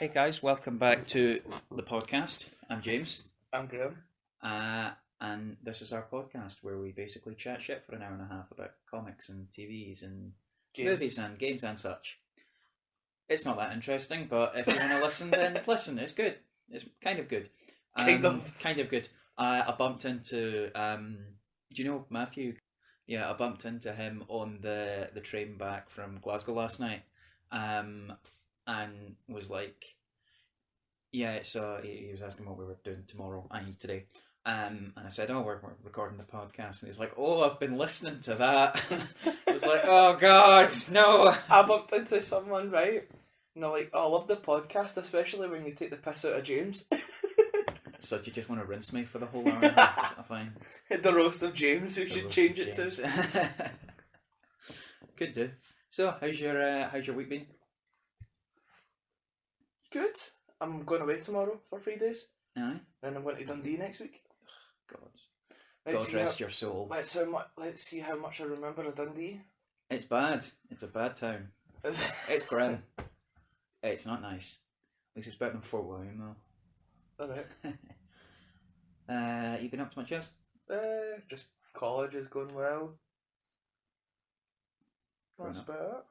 Hey guys, welcome back to the podcast. I'm James. I'm Graeme. And this is our podcast where we basically chat shit for an hour and a half about comics and TVs and movies and games and such. It's not that interesting, but if you want to listen, then listen. It's good. It's kind of good. Kind of good. I bumped into, do you know Matthew? Yeah, I bumped into him on the train back from Glasgow last night. And was like, yeah, so he was asking what we were doing tomorrow, i.e. today. And I said, we're recording the podcast. And he's like, I've been listening to that. I was like, oh God, no. I bumped into someone, right? And they're like, I love the podcast, especially when you take the piss out of James. So do you just want to rinse me for the whole hour and a half? Is that fine? The roast of James, we should change it to. Could do. So, how's your week been? Good. I'm going away tomorrow for 3 days. Aye. Then I'm going to Dundee next week. God rest your soul. Let's see how much I remember of Dundee. It's bad. It's a bad town. It's grim. It's not nice. At least it's better than Fort William though. Alright. You been up to much else? Just college is going well. That's enough. about it.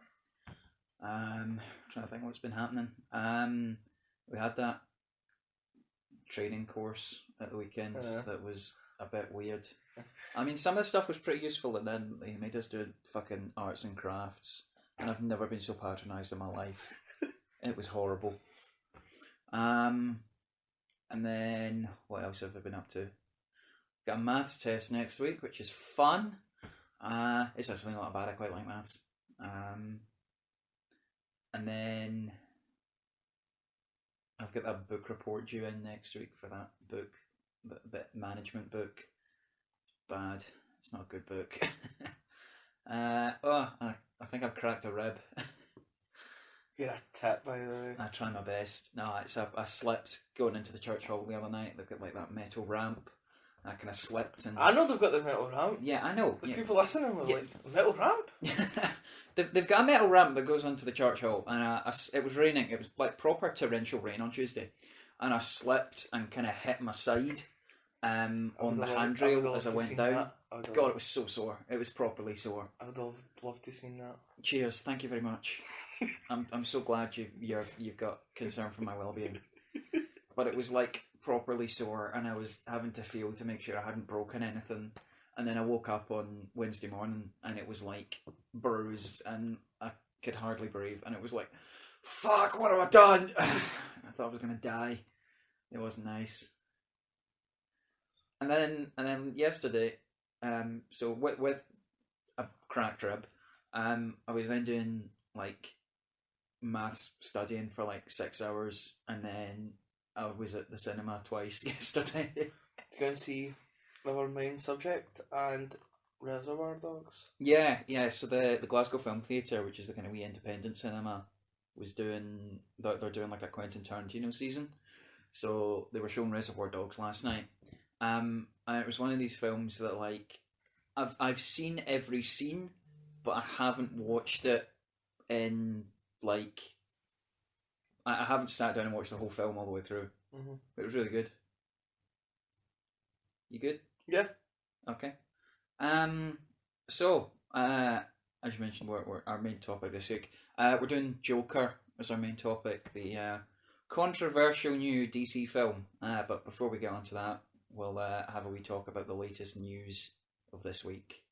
Trying to think what's been happening. We had that training course at the weekend that was a bit weird. I mean, some of the stuff was pretty useful, and then they made us do fucking arts and crafts, and I've never been so patronised in my life. It was horrible. And then what else have I been up to? Got a maths test next week, which is fun. It's actually not bad. I quite like maths. And then I've got that book report due in next week for that book, the management book. It's bad. It's not a good book. I think I've cracked a rib. You're a tit, by the way. I try my best. No, I slipped going into the church hall the other night. They've got like that metal ramp. I kind of slipped and... I know they've got the metal ramp. Yeah, I know. The people listening were like, metal ramp? They've got a metal ramp that goes onto the church hall, and it was raining. It was like proper torrential rain on Tuesday, and I slipped and kind of hit my side on the handrail as I went down. God, it was so sore. It was properly sore. I would have loved to see that. Cheers, thank you very much. I'm so glad you've got concern for my well-being. But it was like properly sore, and I was having to feel to make sure I hadn't broken anything. And then I woke up on Wednesday morning and it was like bruised and I could hardly breathe. And it was like, fuck, what have I done? I thought I was going to die. It wasn't nice. And then yesterday, so with a cracked rib, I was then doing like maths studying for like 6 hours. And then I was at the cinema twice yesterday. To go and see our main subject and Reservoir Dogs. Yeah. So the Glasgow Film Theatre, which is the kind of wee independent cinema, was doing they're doing like a Quentin Tarantino season. So they were showing Reservoir Dogs last night. And it was one of these films that like I've seen every scene, but I haven't watched it in like I haven't sat down and watched the whole film all the way through. Mm-hmm. But it was really good. You good? Yeah. Okay. So, as you mentioned, we're our main topic this week. We're doing Joker as our main topic, the controversial new DC film. But before we get on to that, we'll have a wee talk about the latest news of this week.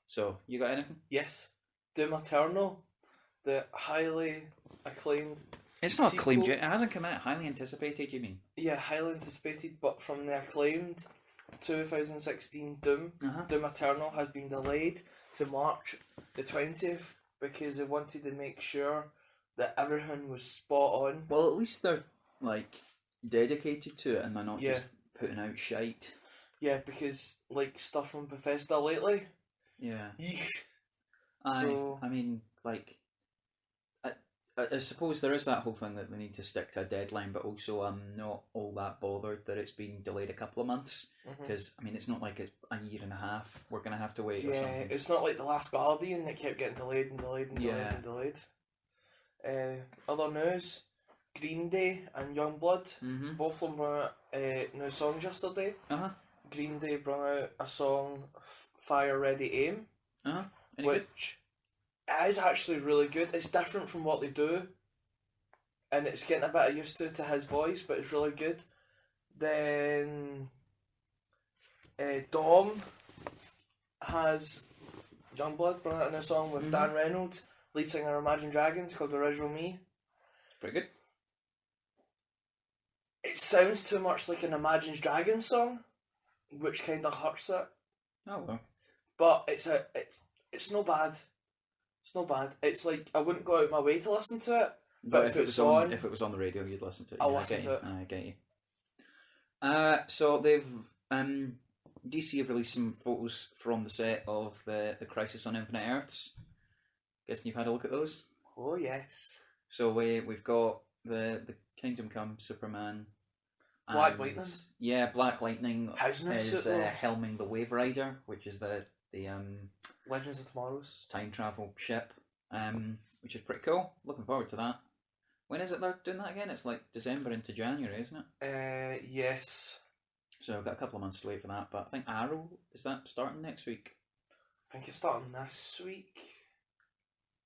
So, you got anything? Yes. Doom Eternal, the highly acclaimed It's not sequel. acclaimed yet. It hasn't come out. Highly anticipated, you mean? Yeah, highly anticipated, but from the acclaimed 2016 Doom, Doom Eternal has been delayed to March the 20th because they wanted to make sure that everything was spot on. Well, at least they're like dedicated to it and they're not just putting out shite. Yeah, because like stuff from Bethesda lately. Yeah. Yeesh. I mean, like, I suppose there is that whole thing that they need to stick to a deadline, but also I'm not all that bothered that it's been delayed a couple of months, because I mean it's not like it's a year and a half we're going to have to wait or something. It's not like The Last Guardian that kept getting delayed and delayed and delayed and delayed. Other news, Green Day and Youngblood. Mm-hmm. Both of them brought out new songs yesterday. Green Day brought out a song, Fire Ready Aim, which is actually really good. It's different from what they do, and it's getting a bit used to his voice, but it's really good. Then Dom has Youngblood brought out a new song with Dan Reynolds, lead singer of Imagine Dragons, called Original Me. Pretty good. It sounds too much like an Imagine Dragons song, which kind of hurts it. Oh well. But it's no bad. It's no bad. It's like I wouldn't go out of my way to listen to it. But if it was on the radio, you'd listen to it. I'll listen to it. I get you. So they've DC have released some photos from the set of the Crisis on Infinite Earths. Guessing you've had a look at those? Oh yes. So we've got the Kingdom Come Superman. Black Lightning. Yeah, Black Lightning is helming the Wave Rider, which is the Legends of Tomorrow's time travel ship, which is pretty cool. Looking forward to that. When is it they're doing that again? It's like December into January, isn't it? Yes. So I've got a couple of months to wait for that, but I think Arrow, is that starting next week? I think it's starting this week.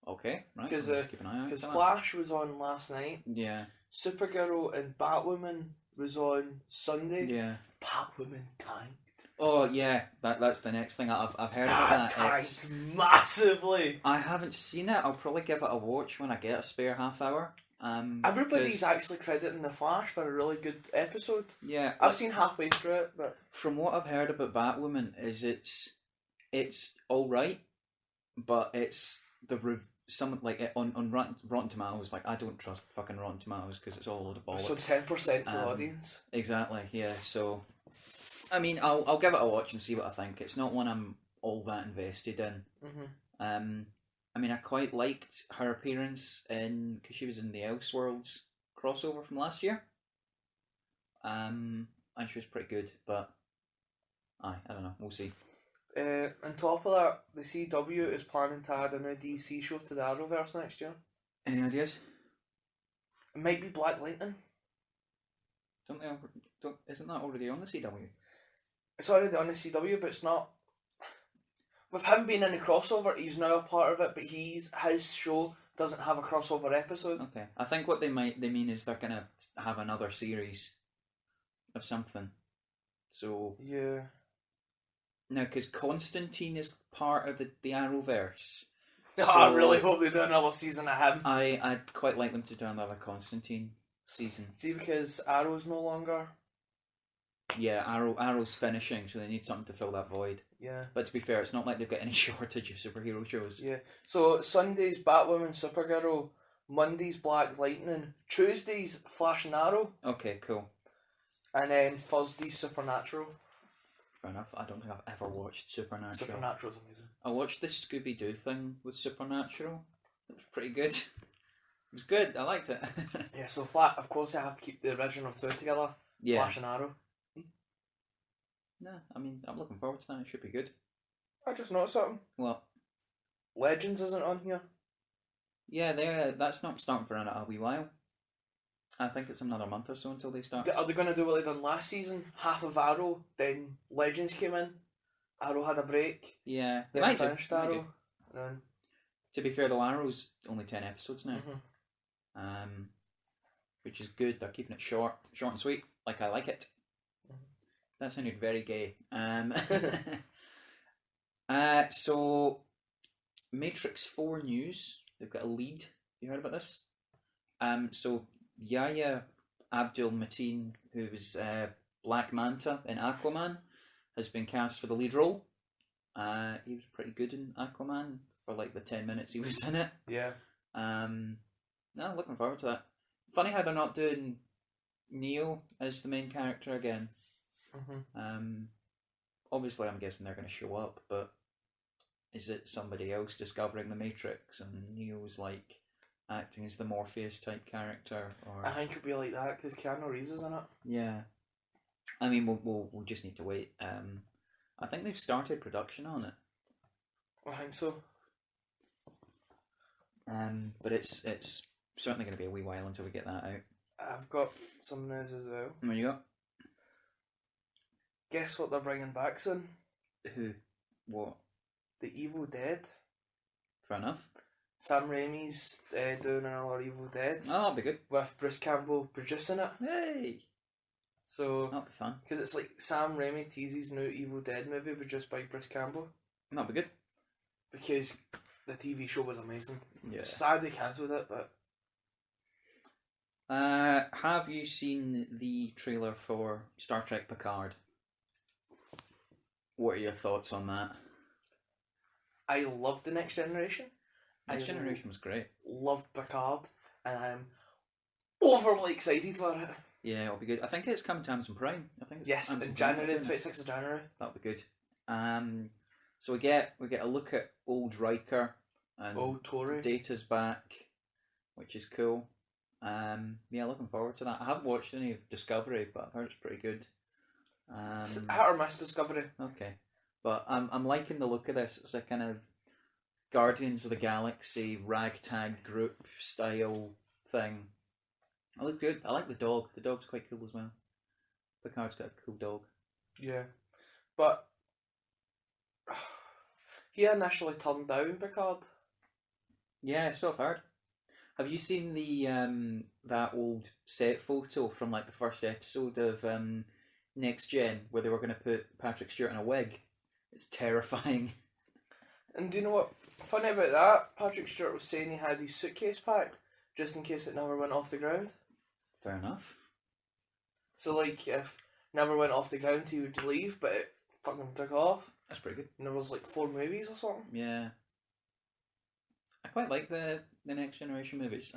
Okay, right. Because Flash was on last night. Yeah. Supergirl and Batwoman was on Sunday. Yeah. Batwoman tanked. Oh yeah, that's the next thing I've heard about that. Tanked massively. I haven't seen it. I'll probably give it a watch when I get a spare half hour. Everybody's actually crediting The Flash for a really good episode. Yeah, I've seen halfway through it, but from what I've heard about Batwoman, is it's all right, but it's some like on Rotten Tomatoes. Like I don't trust fucking Rotten Tomatoes because it's all a load of bollocks. So 10% for the audience. Exactly. Yeah. So, I mean, I'll give it a watch and see what I think. It's not one I'm all that invested in. I mean, I quite liked her appearance because she was in the Elseworlds crossover from last year. And she was pretty good, but I don't know. We'll see. On top of that, the CW is planning to add a new DC show to the Arrowverse next year. Any ideas? It might be Black Lightning. Isn't that already on the CW? It's already on the CW, but it's not. With him being in the crossover, he's now a part of it, but his show doesn't have a crossover episode. Okay, I think what they mean is they're gonna have another series of something. So yeah. Now, because Constantine is part of the Arrowverse. So I really hope they do another season of him. I'd quite like them to do another Constantine season. See, because Arrow's no longer. Yeah, Arrow's finishing, so they need something to fill that void. Yeah. But to be fair, it's not like they've got any shortage of superhero shows. Yeah. So Sunday's Batwoman, Supergirl, Monday's Black Lightning, Tuesday's Flash and Arrow. Okay, cool. And then Thursday's Supernatural. Fair enough. I don't think I've ever watched Supernatural. Supernatural's amazing. I watched the Scooby-Doo thing with Supernatural. It was pretty good. It was good. I liked it. Yeah, so of course I have to keep the original two together. Yeah. Flash and Arrow. No, I mean, I'm looking forward to that. It should be good. I just noticed something. What? Legends isn't on here. Yeah, that's not starting for a wee while. I think it's another month or so until they start. Are they going to do what they done last season? Half of Arrow, then Legends came in. Arrow had a break. Yeah, they then might finished do. Arrow. Then... To be fair, though, Arrow's only 10 episodes now. Which is good. They're keeping it short and sweet, like I like it. That sounded very gay. So, Matrix 4 news. They've got a lead. You heard about this? So, Yahya Abdul-Mateen, who was Black Manta in Aquaman, has been cast for the lead role. He was pretty good in Aquaman for like the 10 minutes he was in it. Yeah. No, looking forward to that. Funny how they're not doing Neo as the main character again. Obviously, I'm guessing they're going to show up, but is it somebody else discovering the Matrix and Neo's like acting as the Morpheus type character? Or I think it'll be like that because Keanu Reeves is in it. Yeah, I mean we'll just need to wait. I think they've started production on it. I think so. But it's certainly going to be a wee while until we get that out. I've got some news as well. What you got? Guess what they're bringing back soon? Who? What? The Evil Dead. Fair enough. Sam Raimi's doing another Evil Dead. Oh, that'll be good. With Bruce Campbell producing it. Hey! So, That'll be fun. Because it's like Sam Raimi teases new Evil Dead movie produced by Bruce Campbell. That'll be good. Because the TV show was amazing. Yeah. Sad they cancelled it, but... Have you seen the trailer for Star Trek Picard? What are your thoughts on that? I loved The Next Generation. Next Generation was great. Loved Picard, and I'm overly excited for it. Yeah, it'll be good. I think it's coming to Amazon Prime. I think it's Yes, Amazon in Prime, January, isn't the it? 26th of January. That'll be good. So we get a look at old Riker and Old Tory. Data's back, which is cool. Yeah, looking forward to that. I haven't watched any of Discovery, but I've heard it's pretty good. Hit or miss Discovery. Okay, but I'm liking the look of this. It's a kind of Guardians of the Galaxy ragtag group style thing. I look good. I like the dog. The dog's quite cool as well. Picard's got a cool dog. Yeah, but he initially turned down Picard. Yeah, so I've heard. Have you seen the that old set photo from like the first episode of Next Gen where they were going to put Patrick Stewart in a wig? It's terrifying. And do you know what? Funny about that, Patrick Stewart was saying he had his suitcase packed just in case it never went off the ground. Fair enough. So like, if it never went off the ground, he would leave, but it fucking took off. That's pretty good. And there was like 4 movies or something. Yeah. I quite like the Next Generation movies.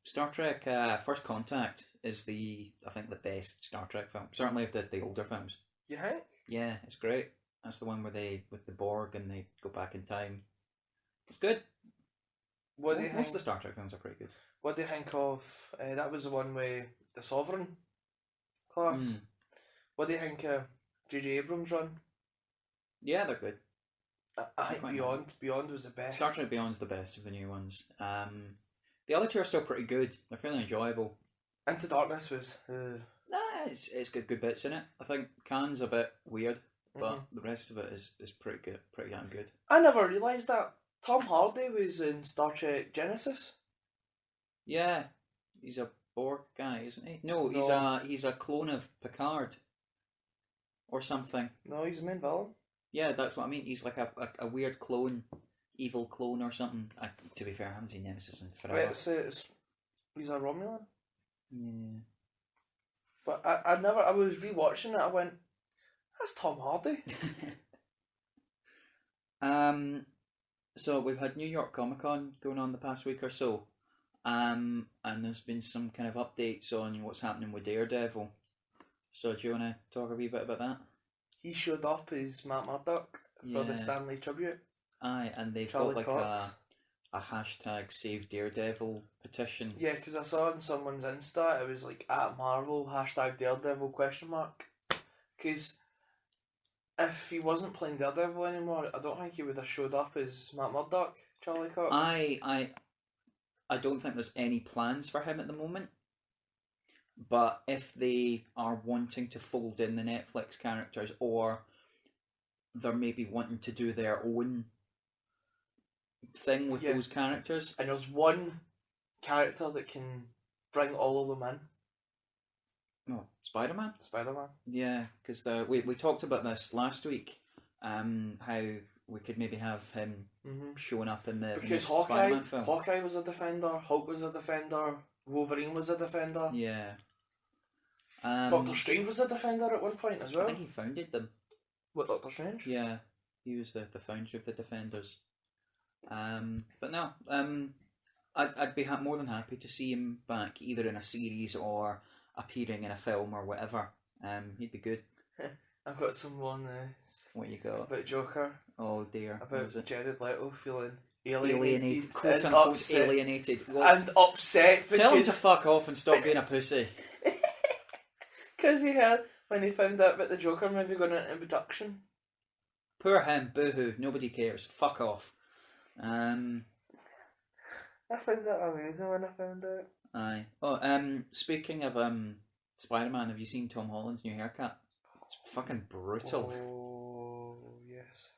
Star Trek First Contact is I think the best Star Trek film. Certainly of the older films. You think? Yeah, it's great. That's the one where they with the Borg and they go back in time. It's good. What do you Most think? of the Star Trek films are pretty good. What do you think of? That was the one with the Sovereign class. What do you think of J.J. Abrams' run? Yeah, they're good. I think Beyond was the best. Star Trek Beyond's the best of the new ones. The other two are still pretty good. They're fairly enjoyable. Into Darkness was. Nah, it's got good bits in it. I think Khan's a bit weird, but the rest of it is pretty good, pretty damn good. I never realised that Tom Hardy was in Star Trek Genesis. Yeah, he's a Borg guy, isn't he? No, he's a clone of Picard, or something. No, he's the main villain. Yeah, that's what I mean. He's like a weird clone, evil clone or something. To be fair, I haven't seen Nemesis in forever. Wait, he's a Romulan. Yeah. But I was rewatching it. I went, that's Tom Hardy. So we've had New York Comic Con going on the past week or so, and there's been some kind of updates on what's happening with Daredevil. So do you want to talk a wee bit about that? He showed up as Matt Murdock for the Stanley tribute. Aye, and they've Charlie got like Cox. a hashtag Save Daredevil petition. Yeah, because I saw on someone's Insta, it was like at Marvel #Daredevil ? Because if he wasn't playing Daredevil anymore, I don't think he would have showed up as Matt Murdock, Charlie Cox. I don't think there's any plans for him at the moment. But if they are wanting to fold in the Netflix characters, or they're maybe wanting to do their own thing with those characters. And there's one character that can bring all of them in. Oh, Spider-Man? Spider-Man. Yeah, because we talked about this last week, how we could maybe have him showing up in the because next Spider-Man film. Hawkeye was a Defender, Hulk was a Defender, Wolverine was a Defender. Yeah. Doctor Strange was a Defender at one point as well. I think he founded them. What, Doctor Strange? Yeah, he was the founder of the Defenders. But no, I'd be more than happy to see him back, either in a series or appearing in a film or whatever. He'd be good. I've got some more news. What you got? About Joker. Oh dear. About Jared Leto feeling alienated quote and unquote upset. Alienated. What? And upset because... Tell him to fuck off and stop being a pussy. Because he heard when he found out about the Joker movie going into production. Poor him, boo-hoo, nobody cares. Fuck off. I found that amazing when I found out. Aye. Oh, speaking of Spider-Man, have you seen Tom Holland's new haircut? It's fucking brutal. Oh, yes.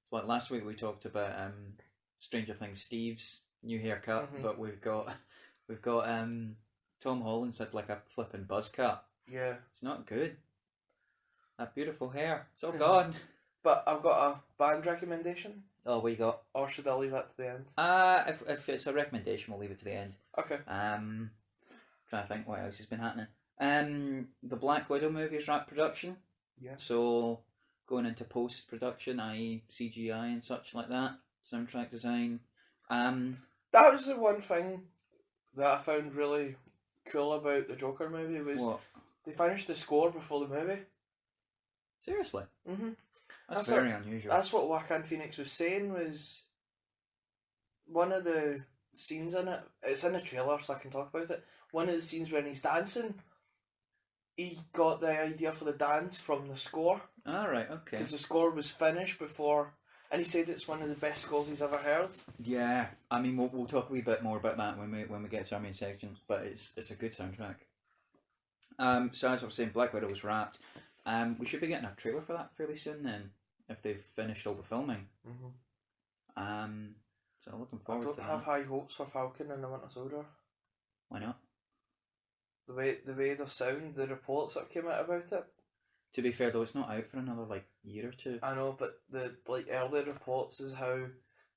It's like last week we talked about Stranger Things Steve's new haircut, but we've got Tom Holland's had like a flipping buzz cut. Yeah. It's not good. That beautiful hair. It's all gone. But I've got a band recommendation. Oh, what you got? Or should I leave that to the end? If it's a recommendation, we'll leave it to the end. Okay. Trying to think what else has been happening. The Black Widow movie is wrapped production. Yeah. So going into post production, i.e. CGI and such like that, soundtrack design. That was the one thing that I found really cool about the Joker movie was what? They finished the score before the movie. Seriously? Mm-hmm. That's very unusual. That's what Joaquin Phoenix was saying was one of the scenes in it. It's in the trailer, so I can talk about it. One of the scenes when he's dancing, he got the idea for the dance from the score. Ah, right, okay. Because the score was finished before, and he said it's one of the best scores he's ever heard. Yeah, I mean we'll talk a wee bit more about that when we get to our main section, but it's a good soundtrack. So as I was saying, Black Widow was wrapped. We should be getting a trailer for that fairly soon then, if they've finished all the filming. So looking forward to that. I don't have high hopes for Falcon and the Winter Soldier. Why not? The way they've sound, the reports that came out about it. To be fair though, it's not out for another year or two. I know, but the early reports is how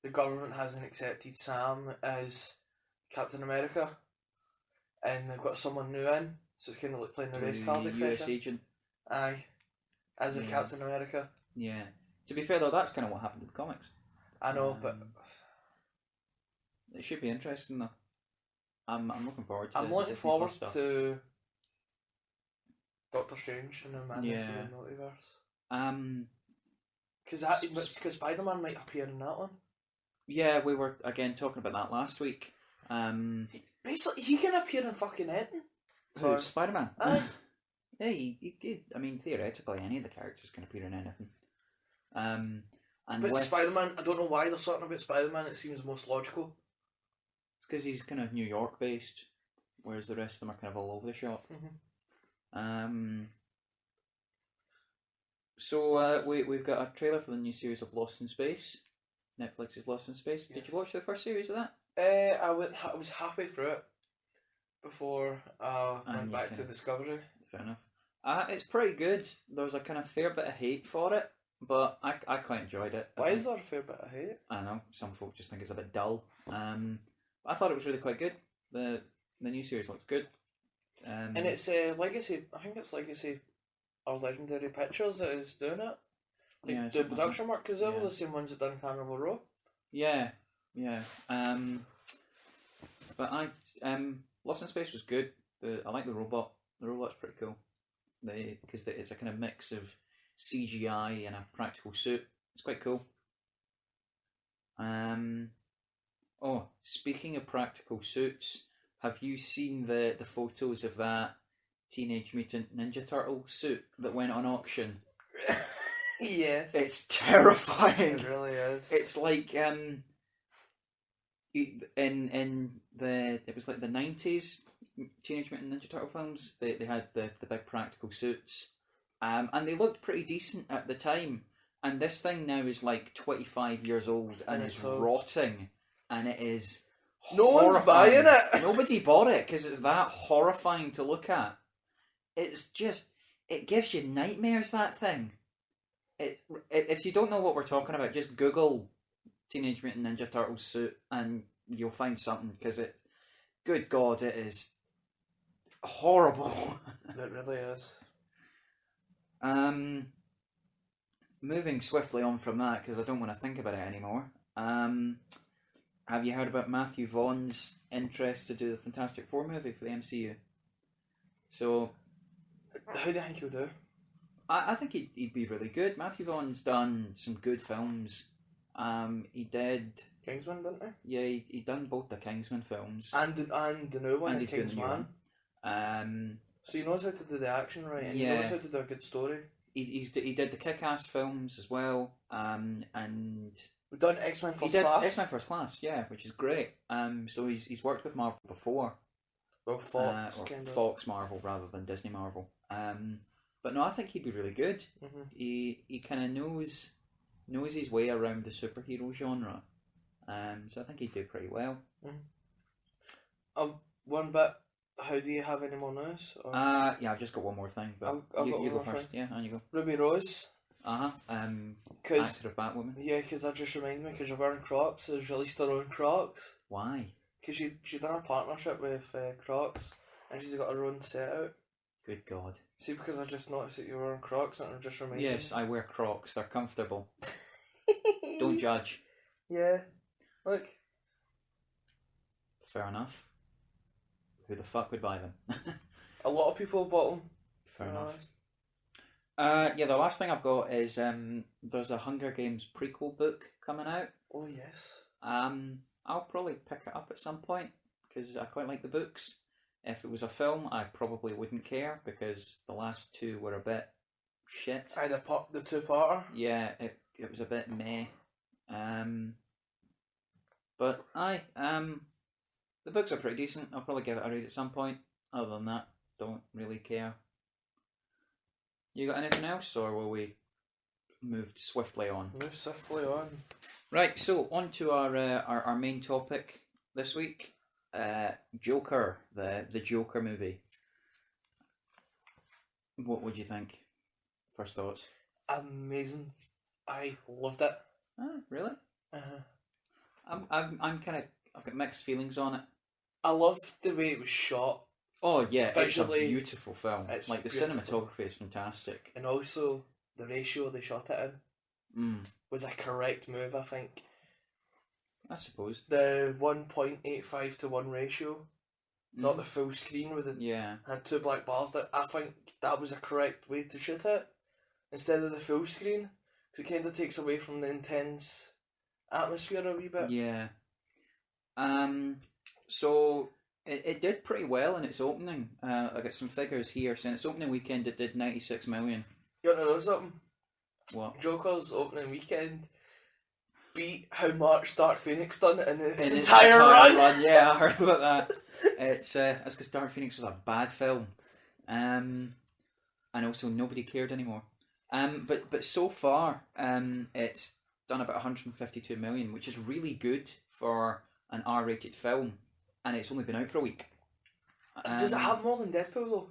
the government hasn't accepted Sam as Captain America, and they've got someone new in, so it's kind of like playing the race card, etc. US agent. Aye, as a Captain America. Yeah. To be fair though, that's kind of what happened in the comics. I know, but it should be interesting though. I'm looking forward to. I'm looking forward to Doctor Strange and the Madness of the Multiverse. Because Spider-Man might appear in that one. Yeah, we were again talking about that last week. Basically, he can appear in fucking anything. So Spider-Man. Yeah, he, I mean, theoretically, any of the characters can appear in anything. But Spider-Man, I don't know why they're talking about Spider-Man. It seems most logical. It's because he's kind of New York based, whereas the rest of them are kind of all over the shop. So we've got a trailer for the new series of Lost in Space. Netflix's Lost in Space. Yes. Did you watch the first series of that? I was halfway through it before I went back to Discovery. Fair enough. It's pretty good. There was a kind of fair bit of hate for it, but I quite enjoyed it. Why is there a fair bit of hate? I don't know. Some folk just think it's a bit dull. I thought it was really quite good. The new series looks good. And it's Legacy. I think it's Legacy or Legendary Pictures that is doing it. The production work, because they were the same ones that done Carnival Row. Yeah. But Lost in Space was good. I like the robot. The robot's pretty cool. Because it's a kind of mix of CGI and a practical suit. It's quite cool. Oh, speaking of practical suits, have you seen the photos of that Teenage Mutant Ninja Turtle suit that went on auction? Yes. It's terrifying. It really is. It's like in it was like the 90s Teenage Mutant Ninja Turtle films. They had the big practical suits, and they looked pretty decent at the time. And this thing now is like 25 years old and it's rotting, and it is no one's buying it. Nobody bought it because it's that horrifying to look at. It's just, it gives you nightmares, that thing. If you don't know what we're talking about, just Google Teenage Mutant Ninja Turtles suit and you'll find something, because good God, it is horrible. It really is. Moving swiftly on from that, because I don't want to think about it anymore. Have you heard about Matthew Vaughn's interest to do the Fantastic Four movie for the MCU? So, how do you think he'll do? I think he'd be really good. Matthew Vaughn's done some good films. He did Kingsman, didn't he? Yeah, he done both the Kingsman films and the new one, and the Kingsman. So he knows how to do the action right, and he knows how to do a good story. He did the Kick-Ass films as well, and we've done X-Men First Class. X-Men First Class, yeah, which is great. So he's worked with Marvel before. Well, Fox, or Fox Marvel rather than Disney Marvel. But no, I think he'd be really good. Mm-hmm. He kind of knows his way around the superhero genre. So I think he'd do pretty well. Mm-hmm. One bit. How do you have any more news? Yeah, I've just got one more thing, but you go first. Thing. Yeah, and you go. Ruby Rose. Actor of Batwoman. Yeah, because that just reminded me, because you're wearing Crocs, so she's released her own Crocs. Why? Because she done a partnership with Crocs, and she's got her own set out. Good God. See, because I just noticed that you're wearing Crocs, and it just reminded me. Yes, I wear Crocs. They're comfortable. Don't judge. Yeah. Look. Fair enough. Who the fuck would buy them? A lot of people have bought them. Fair enough. Yeah, the last thing I've got is there's a Hunger Games prequel book coming out. Oh yes. I'll probably pick it up at some point because I quite like the books. If it was a film, I probably wouldn't care because the last two were a bit shit. The two-parter. Yeah, it was a bit meh. But the books are pretty decent. I'll probably give it a read at some point. Other than that, don't really care. You got anything else, or will we move swiftly on? Move swiftly on. Right, so on to our main topic this week. Joker, the Joker movie. What would you think? First thoughts? Amazing. I loved it. Oh, really? I'm kind of, I've got mixed feelings on it. I loved the way it was shot. Oh yeah, visually, it's a beautiful film. Like the beautiful. cinematography is fantastic, and also the ratio they shot it in was a correct move. I think. I suppose the 1.85 to 1 ratio, not the full screen with it. Had two black bars. That I think that was a correct way to shoot it instead of the full screen, because it kind of takes away from the intense atmosphere a wee bit. Yeah. So it did pretty well in its opening. I got some figures here. So in its opening weekend, it did 96 million. You want to know something? What? Joker's opening weekend beat how much Dark Phoenix done in its entire run. Yeah, I heard about that. It's because Dark Phoenix was a bad film, and also nobody cared anymore. But so far, it's done about 152 million, which is really good for an R-rated film, and it's only been out for a week. Does it have more than Deadpool though?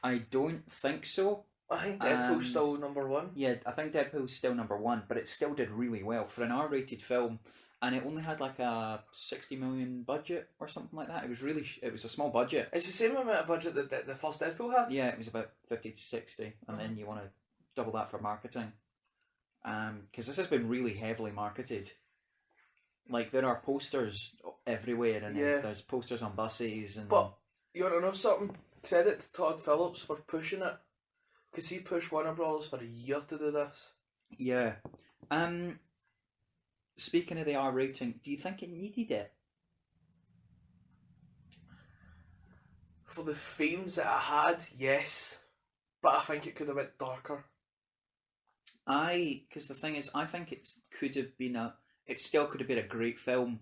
I don't think so. I think Deadpool's still number one. Yeah, I think Deadpool's still number one, but it still did really well for an R-rated film, and it only had like a 60 million budget or something like that. It was a small budget. It's the same amount of budget that the first Deadpool had. Yeah, it was about 50 to 60, and then you want to double that for marketing, because this has been really heavily marketed. Like there are posters everywhere, and there's posters on buses. But you want to know something? Credit to Todd Phillips for pushing it. Because he pushed Warner Bros. For a year to do this. Yeah. Speaking of the R rating, do you think it needed it? For the themes that it had, yes. But I think it could have went darker. Because the thing is, I think it still could have been a great film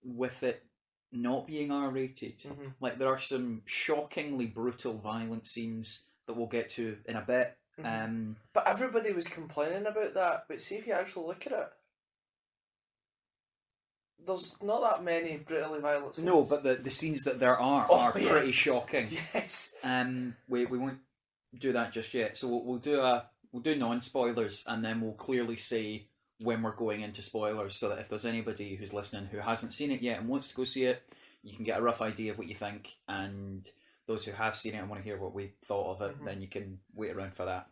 with it not being R rated. Mm-hmm. Like there are some shockingly brutal violent scenes that we'll get to in a bit. Mm-hmm. But everybody was complaining about that. But see if you actually look at it, there's not that many brutally violent scenes. No, but the scenes that there are pretty shocking. Yes. We won't do that just yet. So we'll do non-spoilers, and then we'll clearly say when we're going into spoilers, so that if there's anybody who's listening who hasn't seen it yet and wants to go see it, you can get a rough idea of what you think, and those who have seen it and want to hear what we thought of it, then you can wait around for that.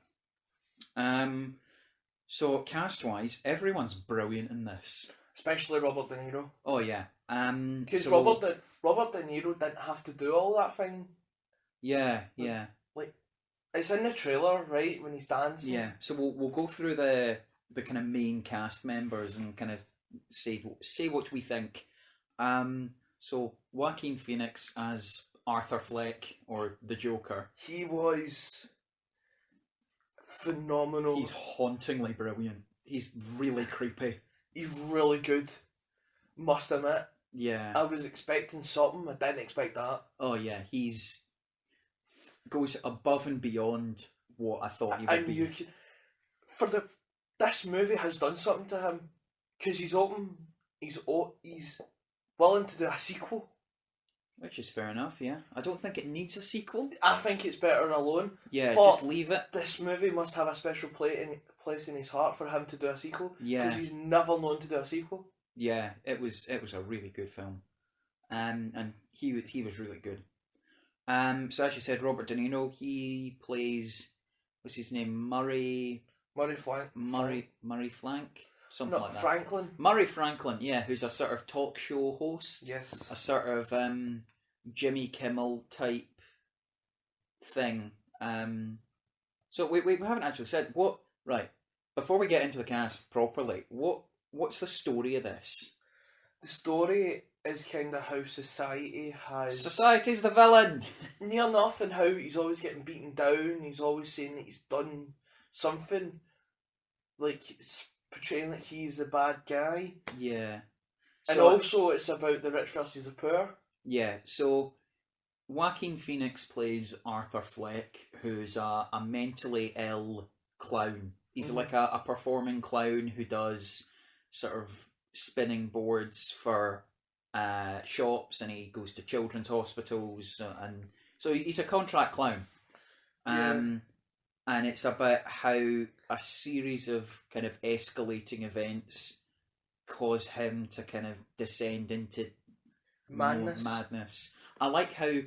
So cast-wise, everyone's brilliant in this. Especially Robert De Niro. Oh yeah. Because Robert De Niro didn't have to do all that thing. Yeah. Like, it's in the trailer, right, when he's dancing. Yeah, so we'll go through the kind of main cast members and kind of say what we think. So Joaquin Phoenix as Arthur Fleck, or the Joker. He was phenomenal. He's hauntingly brilliant. He's really creepy. He's really good, must admit. Yeah. I was expecting something. I didn't expect that. Oh yeah, he's goes above and beyond what I thought he would And be. you can, this movie has done something to him, because he's willing to do a sequel. Which is fair enough, yeah. I don't think it needs a sequel. I think it's better alone. Yeah, but just leave it. This movie must have a special place in his heart for him to do a sequel. Yeah. Because he's never known to do a sequel. Yeah, it was a really good film. And he was really good. So as you said, Robert De Niro, he plays, what's his name? Murray Flank? Something like that. Franklin. Murray Franklin, yeah, who's a sort of talk show host. Yes. A sort of Jimmy Kimmel type thing. So we haven't actually said what. Right, before we get into the cast properly, what's the story of this? The story is kind of how society's the villain. Near enough, and how he's always getting beaten down. He's always saying that he's done something, like it's portraying that he's a bad guy. Yeah. And also it's about the rich versus the poor. Yeah, so Joaquin Phoenix plays Arthur Fleck, who's a mentally ill clown. He's like a performing clown who does sort of spinning boards for shops, and he goes to children's hospitals, and so he's a contract clown. And it's about how a series of kind of escalating events cause him to kind of descend into madness. I like how,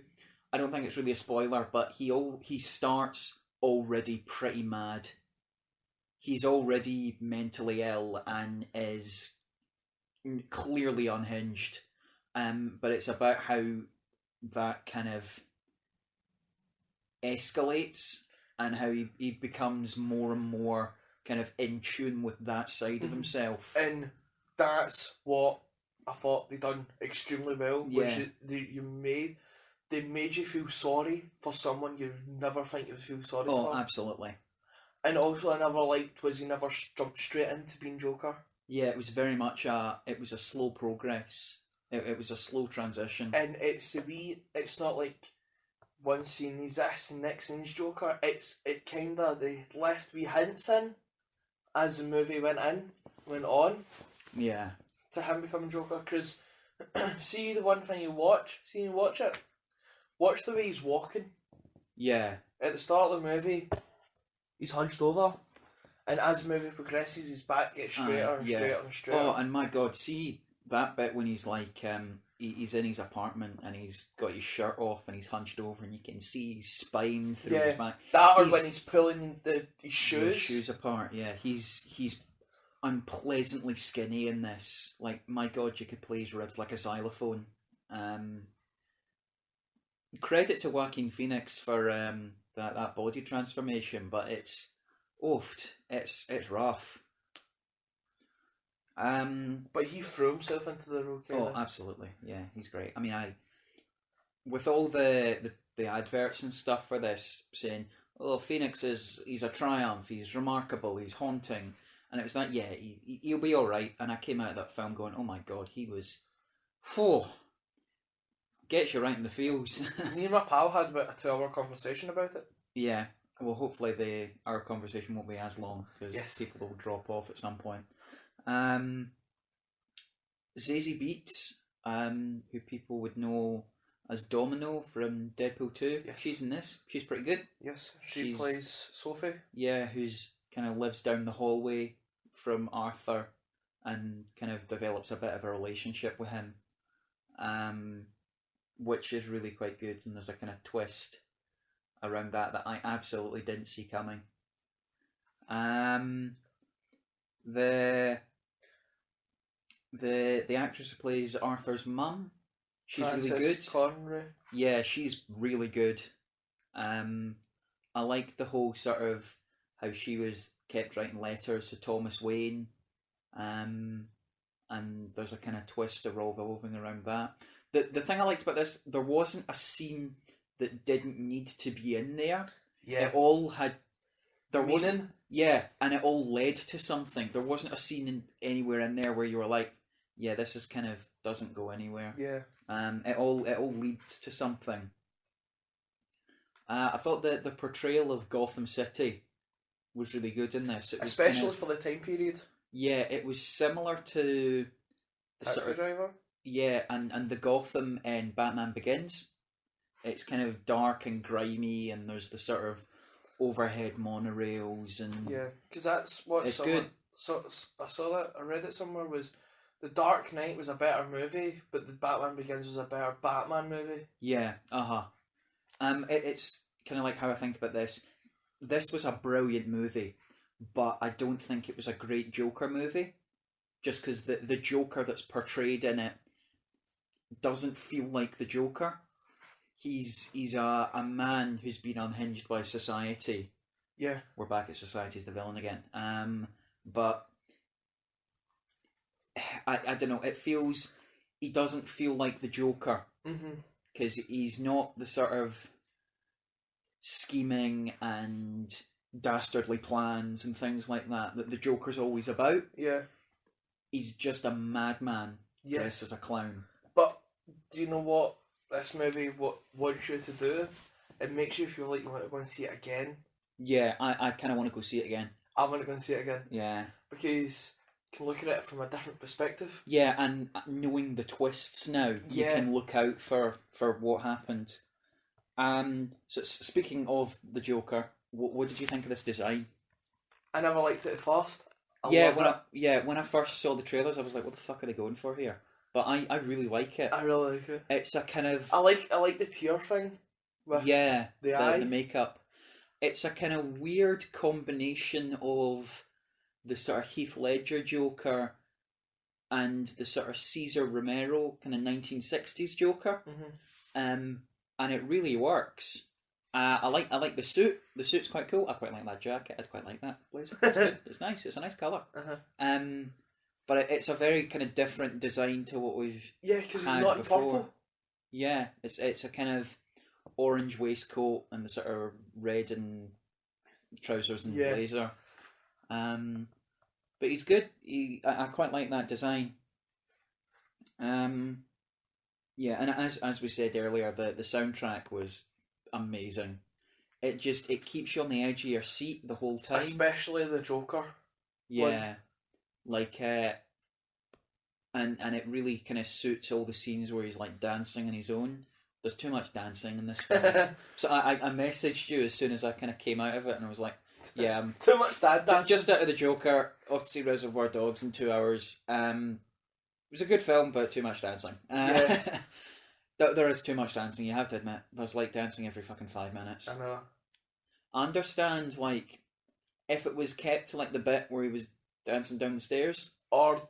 I don't think it's really a spoiler, but he starts already pretty mad. He's already mentally ill and is clearly unhinged. But it's about how that kind of escalates and how he becomes more and more kind of in tune with that side of himself. And that's what I thought they done extremely well. Yeah. They made you feel sorry for someone you never think you'd feel sorry for. Oh, absolutely. And also I never liked was he never jumped straight into being Joker. Yeah, it was very much it was a slow progress. It was a slow transition. And it's not like one scene he's this and next scene he's Joker. It kinda, they left wee hints in as the movie went on. Yeah. To him becoming Joker, because see the one thing you watch it, watch the way he's walking. Yeah. At the start of the movie, he's hunched over, and as the movie progresses, his back gets straighter and straighter and straighter. Oh, and my God, see that bit when he's like, he's in his apartment and he's got his shirt off and he's hunched over and you can see his spine through his back. Or when he's pulling his shoes. His shoes apart, yeah. He's unpleasantly skinny in this. Like, my God, you could play his ribs like a xylophone. Credit to Joaquin Phoenix for that body transformation, but it's rough. But he threw himself into the role. Oh, absolutely, yeah, he's great. I mean, with all the adverts and stuff for this saying, "Oh, Phoenix he's a triumph, he's remarkable, he's haunting," and it was like, yeah, he'll be all right. And I came out of that film going, "Oh my God, he was, gets you right in the feels." Me and my pal had about a 2-hour conversation about it. Yeah, well, hopefully our conversation won't be as long because people will drop off at some point. Zazie Beetz, who people would know as Domino from Deadpool 2. Yes. She's in this. She's pretty good. Yes, she plays Sophie. Yeah, who's kind of lives down the hallway from Arthur and kind of develops a bit of a relationship with him, which is really quite good. And there's a kind of twist around that I absolutely didn't see coming. The actress who plays Arthur's mum, she's Frances really good. Conroy. Yeah, she's really good. I like the whole sort of how she was kept writing letters to Thomas Wayne, and there's a kind of twist revolving around that. The thing I liked about this, there wasn't a scene that didn't need to be in there. Yeah, it all had. There meaning? wasn't. Yeah, and it all led to something. There wasn't a scene anywhere in there where you were like, yeah, this is kind of doesn't go anywhere. Yeah. It all leads to something. I thought that the portrayal of Gotham City was really good in this. It was especially for the time period. Yeah, it was similar to the Taxi Driver. Yeah, and the Gotham in Batman Begins. It's kind of dark and grimy, and there's the sort of overhead monorails and yeah, because that's what it's good. So I saw that, I read it somewhere, was The Dark Knight was a better movie, but the Batman Begins was a better Batman movie. Yeah, it's kind of like how I think about this. This was a brilliant movie, but I don't think it was a great Joker movie. Just because the Joker that's portrayed in it doesn't feel like the Joker. He's a man who's been unhinged by society. Yeah. We're back at society as the villain again. But I don't know, he doesn't feel like the Joker. Because he's not the sort of scheming and dastardly plans and things like that the Joker's always about. Yeah. He's just a madman dressed as a clown. But do you know what this movie wants you to do? It makes you feel like you want to go and see it again. Yeah, I kind of want to go see it again. I want to go and see it again. Yeah. Because you can look at it from a different perspective. Yeah, and knowing the twists now, you can look out for what happened. So speaking of the Joker, what did you think of this design? I never liked it at first. When I first saw the trailers, I was like, what the fuck are they going for here? But I really like it. I really like it. It's a kind of... I like the tear thing. With the makeup. It's a kind of weird combination of the sort of Heath Ledger Joker and the sort of Cesar Romero kind of 1960s Joker. And it really works. I like the suit. The suit's quite cool. I quite like that jacket. I'd quite like that blazer. It's good. It's nice. It's a nice colour. But it's a very kind of different design to what we've because had it's not before. purple. Yeah, it's a kind of orange waistcoat and the sort of red and trousers and blazer. But he's good. I quite like that design. And as we said earlier, the soundtrack was amazing. It keeps you on the edge of your seat the whole time. Especially the Joker. Yeah. And it really kind of suits all the scenes where he's like dancing on his own. There's too much dancing in this film. So I messaged you as soon as I kind of came out of it, and I was like, yeah. Too much dancing. Just out of the Joker, off to see Reservoir Dogs in 2 hours. It was a good film, but too much dancing. There is too much dancing, you have to admit. There's like dancing every fucking 5 minutes. I know. I understand, like, if it was kept to like the bit where he was dancing down the stairs. Or,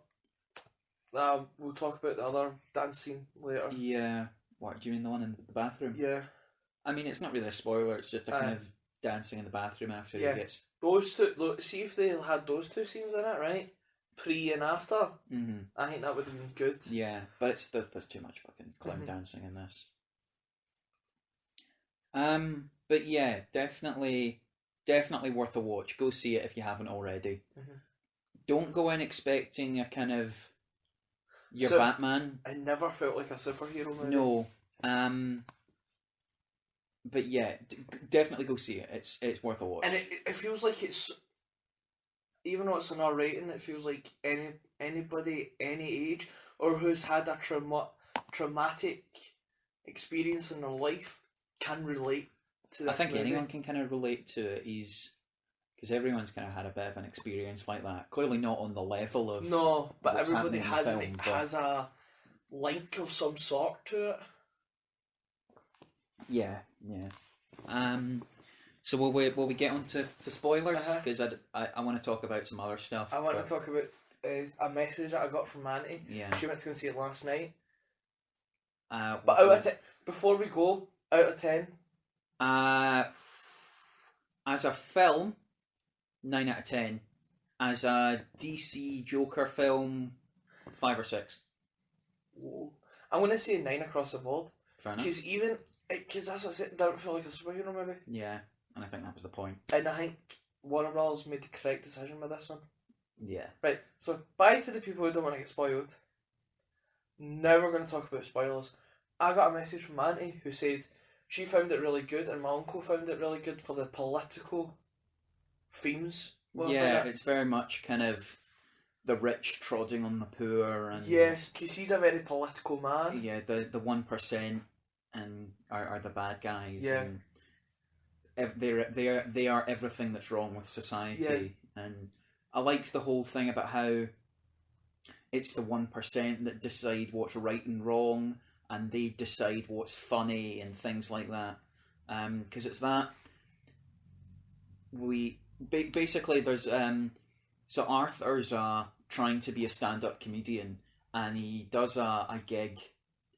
we'll talk about the other dance scene later. Yeah. What, do you mean the one in the bathroom? Yeah. I mean, it's not really a spoiler, it's just a kind of dancing in the bathroom after he gets... Those two, look, see if they had those two scenes in it, right? Pre and after. I think that would have been good. Yeah, but there's too much fucking clown dancing in this. But yeah, definitely worth a watch. Go see it if you haven't already. Don't go in expecting a kind of Batman. It never felt like a superhero movie. No. But yeah, definitely go see it. It's worth a watch. And it feels like it's, even though it's an R rating, it feels like anybody, any age, or who's had a traumatic experience in their life can relate to this I think movie. anyone can kind of relate to it. Because everyone's kind of had a bit of an experience like that. Clearly not on the level of... No, but everybody has a link of some sort to it. Yeah. So will we get on to spoilers? Because I want to talk about some other stuff. I want to talk about a message that I got from Auntie. Yeah. She went to go and see it last night. But before we go, out of 10? As a film, 9 out of 10. As a DC Joker film, 5 or 6. Whoa. I'm going to say 9 across the board. Fair enough. Because that's what I said, it doesn't feel like a superhero movie. Yeah, and I think that was the point. And I think Warner Bros. Made the correct decision with this one. Yeah. Right, so bye to the people who don't want to get spoiled. now we're going to talk about spoilers. I got a message from Auntie who said she found it really good, and my uncle found it really good for the political themes. Yeah, it's very much kind of the rich trotting on the poor, and yes, because he's a very political man. Yeah, the 1% and are the bad guys. Yeah, and they are everything that's wrong with society. Yeah. And I liked the whole thing about how it's the 1% that decide what's right and wrong, and they decide what's funny and things like that. Because it's that basically there's so Arthur's trying to be a stand-up comedian, and he does a gig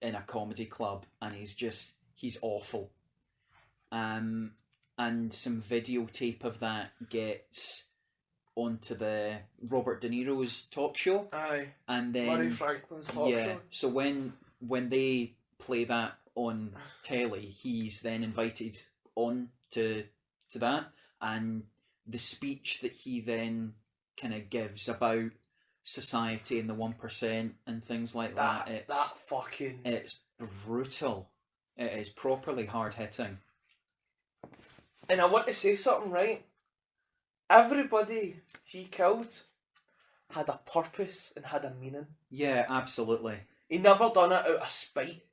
in a comedy club, and he's awful. And some videotape of that gets onto the Robert De Niro's talk show. Aye. And then Murray Franklin's talk show. So when they play that on telly, he's then invited on to that, and the speech that he then kind of gives about society and the 1% and things like that. It's brutal. It is properly hard hitting. And I want to say something, right? Everybody he killed had a purpose and had a meaning. Yeah, absolutely. He never done it out of spite.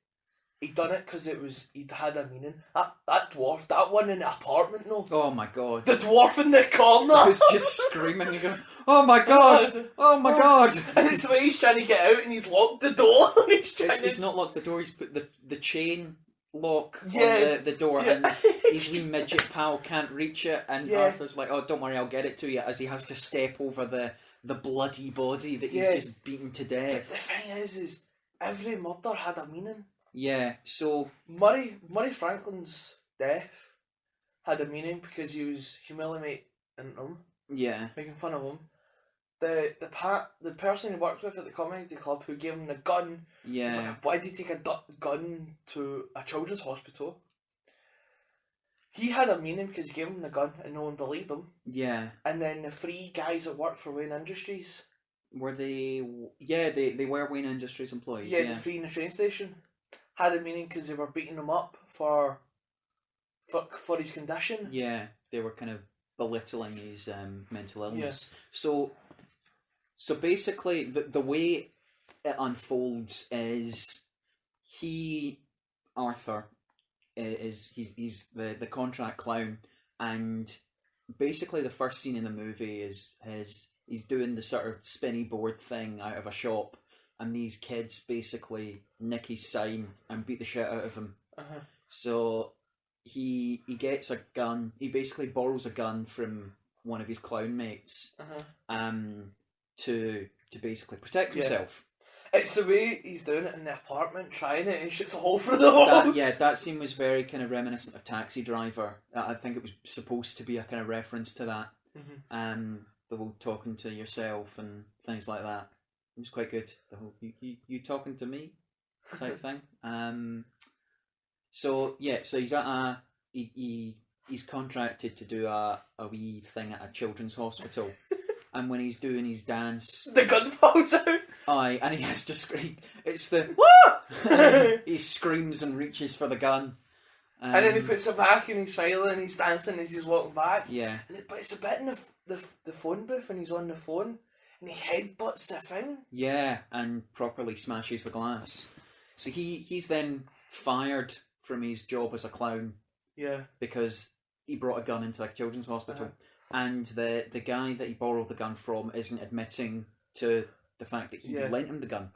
He done it because he'd had a meaning. That dwarf, that one in the apartment, no. Oh my god. The dwarf in the corner. He was just screaming and going, "Oh my god! Oh my god!" And it's when he's trying to get out and he's locked the door. He's not locked the door. He's put the chain lock on the door, and his wee midget pal can't reach it. And Arthur's like, "Oh, don't worry, I'll get it to you." As he has to step over the bloody body that he's just beaten to death. But the thing is every murder had a meaning. Yeah, so Murray Franklin's death had a meaning because he was humiliating him. Yeah. Making fun of him. The person he worked with at the comedy club who gave him the gun. Yeah. Was like, why did he take a gun to a children's hospital? He had a meaning because he gave him the gun and no one believed him. Yeah. And then the 3 guys that worked for Wayne Industries. Were they? Yeah, they were Wayne Industries employees. Yeah, the 3 in the train station. Had a meaning because they were beating him up for his condition. Yeah, they were kind of belittling his mental illness. Yeah. So basically, the way it unfolds is Arthur, he's the contract clown, and basically the first scene in the movie is he's doing the sort of spinny board thing out of a shop. And these kids basically nick his sign and beat the shit out of him. Uh-huh. So he gets a gun. He basically borrows a gun from one of his clown mates, to basically protect himself. It's the way he's doing it in the apartment, trying it, and shoots a hole through the wall. That scene was very kind of reminiscent of Taxi Driver. I think it was supposed to be a kind of reference to that. Mm-hmm. The whole talking to yourself and things like that. It was quite good. The whole you talking to me type thing. So he's at he's contracted to do a wee thing at a children's hospital, and when he's doing his dance, the gun falls out. Aye, and he has to scream. It's the what? He screams and reaches for the gun, and then he puts it back and he's silent and he's dancing as he's walking back. Yeah, but it's a bit in the phone booth and he's on the phone. And he headbutts the thing. Yeah, and properly smashes the glass. So he's then Fired from his job as a clown. Yeah. Because he brought a gun into a children's hospital. Uh-huh. And the guy that he borrowed the gun from isn't admitting to the fact that he lent him the gun.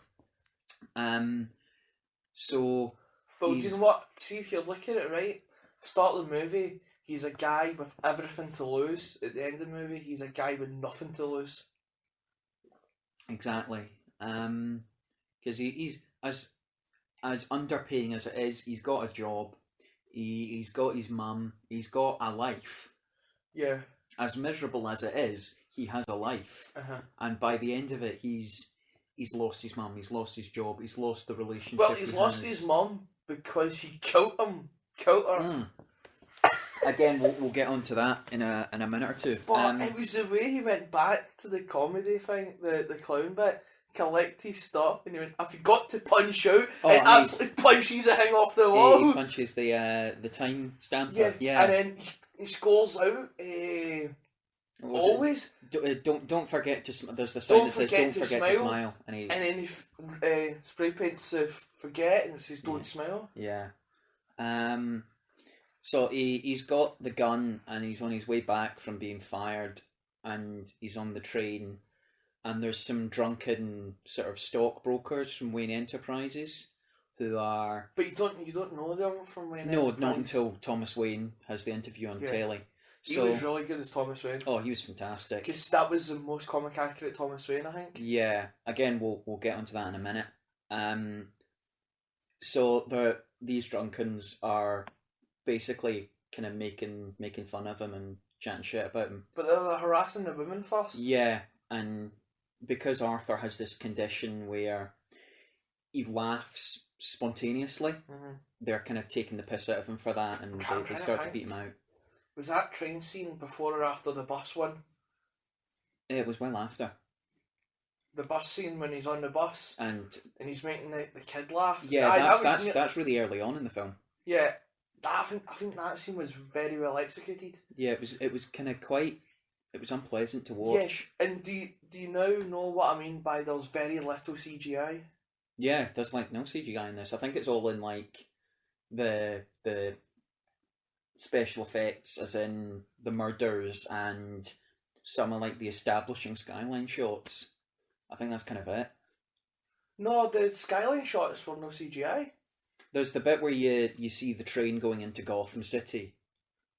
So... But do you know what? See, if you look at it right, start of the movie, he's a guy with everything to lose. At the end of the movie, he's a guy with nothing to lose. Exactly. Because he's as underpaying as it is, he's got a job. He's got his mum. He's got a life. Yeah. As miserable as it is, he has a life. Uh-huh. And by the end of it, he's lost his mum. He's lost his job. He's lost the relationship. Well, he's lost his mum because he killed her. Mm. Again, we'll get onto that in a minute or two. But it was the way he went back to the comedy thing, the clown bit, collect his stuff, and he went, "I forgot to punch out," and absolutely punches the thing off the wall. He punches the time stamper. Yeah. And then he scores out. Always. Don't forget to. There's the sign that says "Don't forget to smile," and then he spray paints "forget" and it says "Don't smile." Yeah. So he's got the gun and he's on his way back from being fired, and he's on the train, and there's some drunken sort of stockbrokers from Wayne Enterprises who are. But you don't know they're from Wayne. No, not until Thomas Wayne has the interview on telly. He was really good as Thomas Wayne. Oh, he was fantastic. Because that was the most comic accurate Thomas Wayne, I think. Yeah. Again, we'll get onto that in a minute. So these drunkens are basically kind of making fun of him and chatting shit about him. But they're harassing the women first. Yeah, and because Arthur has this condition where he laughs spontaneously, they're kind of taking the piss out of him for that, and they start to beat him out. Was that train scene before or after the bus one? It was well after. The bus scene when he's on the bus and he's making the kid laugh. Yeah, that's really early on in the film. Yeah, I think that scene was very well executed. Yeah, it was kind of it was unpleasant to watch. Yeah, and do you now know what I mean by there's very little CGI? Yeah, there's like no CGI in this. I think it's all in like the special effects, as in the murders and some of like the establishing skyline shots. I think that's kind of it. No, the skyline shots were no CGI. There's the bit where you see the train going into Gotham City,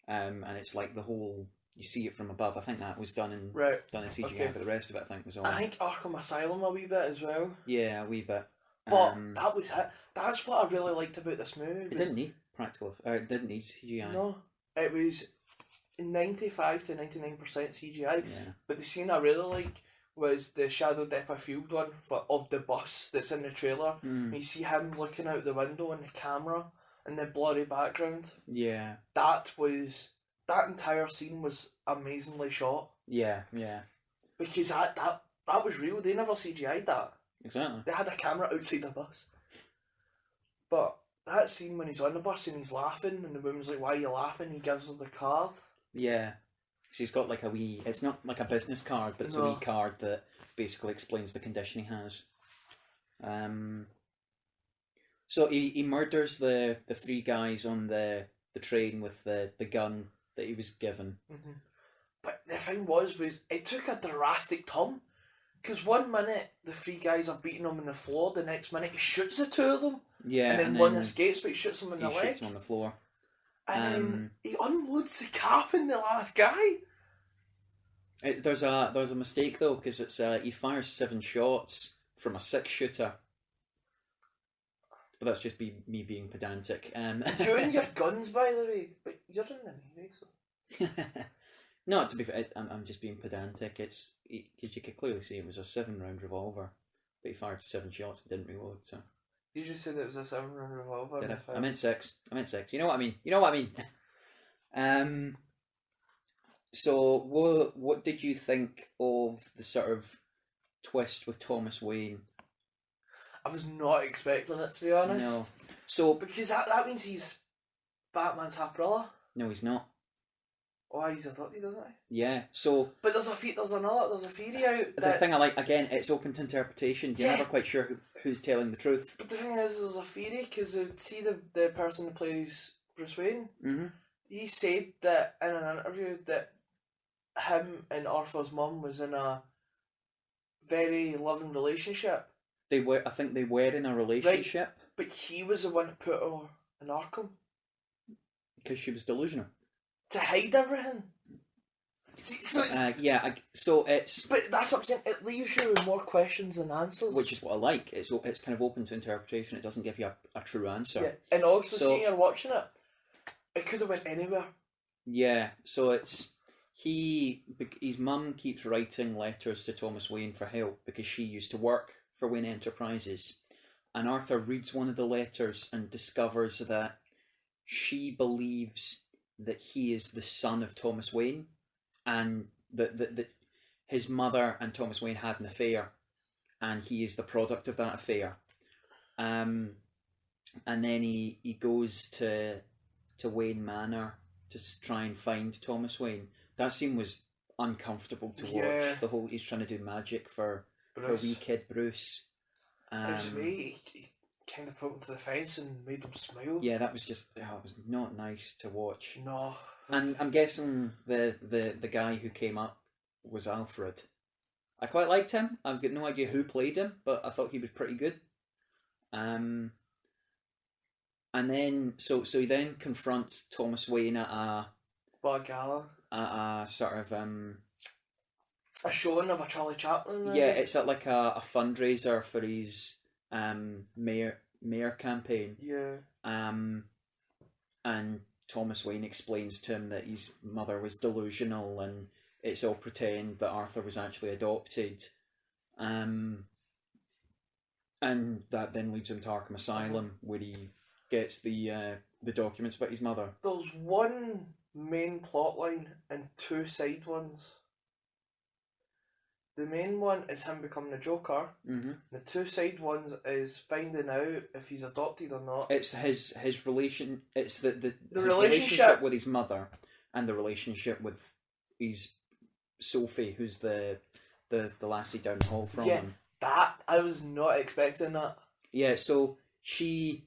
and it's like the whole, you see it from above. I think that was done in CGI, but the rest of it I think was all. I think Arkham Asylum a wee bit as well. Yeah, a wee bit. But that was it. That's what I really liked about this movie. It didn't need practical. It didn't need CGI. No, it was 95 to 99% CGI. Yeah. But the scene I really like was the Shadow Depot Field one of the bus that's in the trailer. You see him looking out the window and the camera and the blurry background. Yeah. That entire scene was amazingly shot. Yeah, yeah. Because that was real. They never CGI'd that. Exactly. They had a camera outside the bus. But that scene when he's on the bus and he's laughing and the woman's like, "Why are you laughing?" He gives her the card. Yeah. So he's got like a wee, it's not like a business card, but it's a wee card that basically explains the condition he has. So he murders the three guys on the train with the gun that he was given. Mm-hmm. But the thing was it took a drastic turn. Because one minute the three guys are beating him on the floor, the next minute he shoots the two of them. Yeah, and then one escapes, but he shoots him in the leg. He shoots him on the floor. And then he unloads the cap in the last guy. There's a mistake though, because it's he fires 7 shots from a 6-shooter. But that's just me being pedantic. You and your guns, by the way, but you're in the Navy, so. No, to be fair, I'm just being pedantic. It's because you could clearly see it was a 7-round revolver, but he fired 7 shots and didn't reload. So you just said it was a 7-round revolver. Did I meant 6. You know what I mean. So what did you think of the sort of twist with Thomas Wayne? I was not expecting it, to be honest. No. So because that means he's Batman's half brother. No, he's not. Oh, he's adopted, doesn't he? Yeah. So. But there's a theory out. The thing I like, again, it's open to interpretation. You're never quite sure who's telling the truth. But the thing is, there's a theory because see the person who plays Bruce Wayne. Mm-hmm. He said that in an interview that him and Arthur's mum was in a very loving relationship. I think they were in a relationship. Right, but he was the one who put her in Arkham. Because she was delusional. To hide everything. See, so it's. But that's what I'm saying. It leaves you with more questions than answers. Which is what I like. It's kind of open to interpretation. It doesn't give you a true answer. Yeah, and also seeing you're watching it, it could have went anywhere. Yeah, so it's his mum keeps writing letters to Thomas Wayne for help because she used to work for Wayne Enterprises, and Arthur reads one of the letters and discovers that she believes that he is the son of Thomas Wayne, and that his mother and Thomas Wayne had an affair, and he is the product of that affair. And then he goes to Wayne Manor to try and find Thomas Wayne. That scene was uncomfortable to watch. The whole, he's trying to do magic for wee kid Bruce. It was the way he kind of put him to the fence and made him smile. Yeah, that was just, it was not nice to watch. No. And I'm guessing the guy who came up was Alfred. I quite liked him. I've got no idea who played him, but I thought he was pretty good. And then so he then confronts Thomas Wayne at a gala, at a sort of a showing of a Charlie Chaplin. Yeah, it's at like a fundraiser for his mayor campaign. Yeah. And Thomas Wayne explains to him that his mother was delusional and it's all pretend, that Arthur was actually adopted. And that then leads him to Arkham Asylum, where he gets the documents about his mother. There's one main plot line and two side ones. The main one is him becoming the Joker. Mm-hmm. The two side ones is finding out if he's adopted or not. It's his relation. It's the relationship with his mother, and the relationship with his Sophie, who's the lassie down the hall from him. That I was not expecting that. Yeah, so she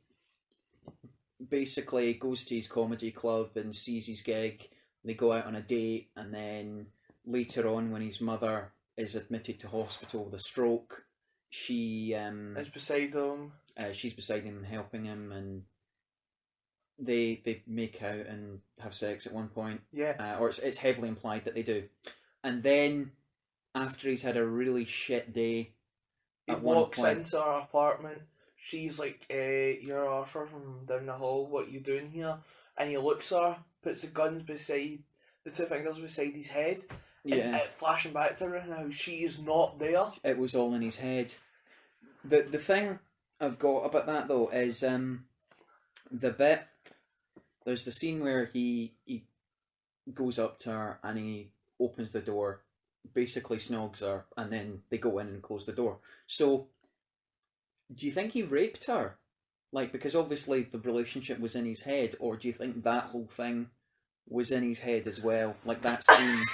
basically goes to his comedy club and sees his gig. They go out on a date, and then later on, when his mother is admitted to hospital with a stroke, she is beside him. She's beside him and helping him, and they make out and have sex at one point. Yeah. Or it's heavily implied that they do. And then after he's had a really shit day, he walks into her apartment. She's like, "You're Arthur from down the hall. What are you doing here?" And he looks at her, puts the guns beside the two fingers beside his head. Yeah. And flashing back to her now, she is not there. It was all in his head. The thing I've got about that though is there's the scene where he goes up to her and he opens the door, basically snogs her, and then they go in and close the door. So do you think he raped her? Like, because obviously the relationship was in his head, or do you think that whole thing was in his head as well? Like that scene.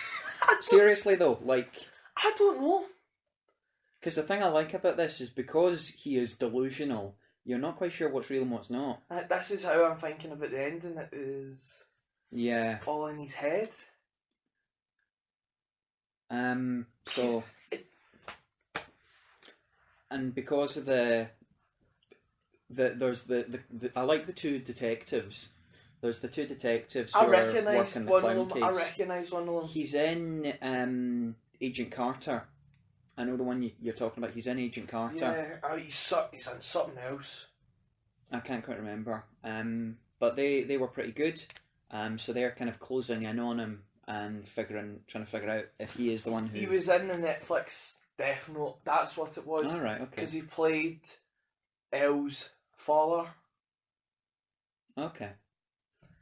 Seriously though, like... I don't know. Because the thing I like about this is because he is delusional, you're not quite sure what's real and what's not. This is how I'm thinking about the ending. It is... Yeah. All in his head. So... And because of there's I like the two detectives. There's the two detectives who are working the clown case. I recognise one of them. He's in Agent Carter. I know the one you're talking about. He's in Agent Carter. Yeah, he's in something else. I can't quite remember. But they were pretty good. So they're kind of closing in on him and trying to figure out if he is the one who... He was in the Netflix Death Note. That's what it was. All right, okay. Because he played Elle's father. Okay.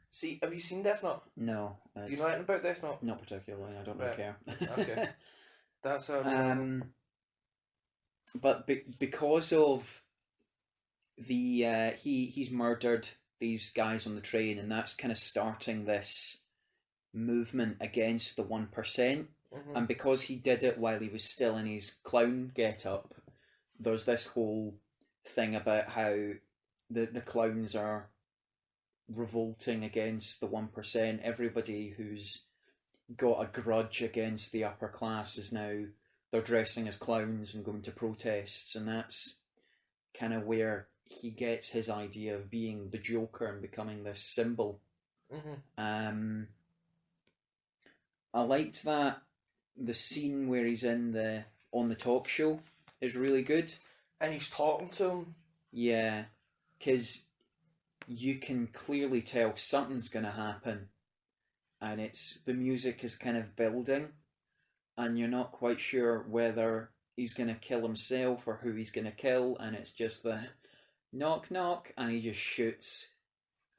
See, have you seen Death Note? No. Do you know anything about Death Note? Not particularly. I don't really care. Okay. That's but because of the he's murdered these guys on the train, and that's kind of starting this movement against the 1%. Mm-hmm. And because he did it while he was still in his clown get-up, there's this whole thing about how the clowns are revolting against the 1%. Everybody who's got a grudge against the upper class is now, they're dressing as clowns and going to protests, and that's kind of where he gets his idea of being the Joker and becoming this symbol. Mm-hmm. I liked that the scene where he's on the talk show is really good, and he's talking to him. Yeah, because you can clearly tell something's going to happen, and the music is kind of building, and you're not quite sure whether he's going to kill himself or who he's going to kill, and it's just the knock knock, and he just shoots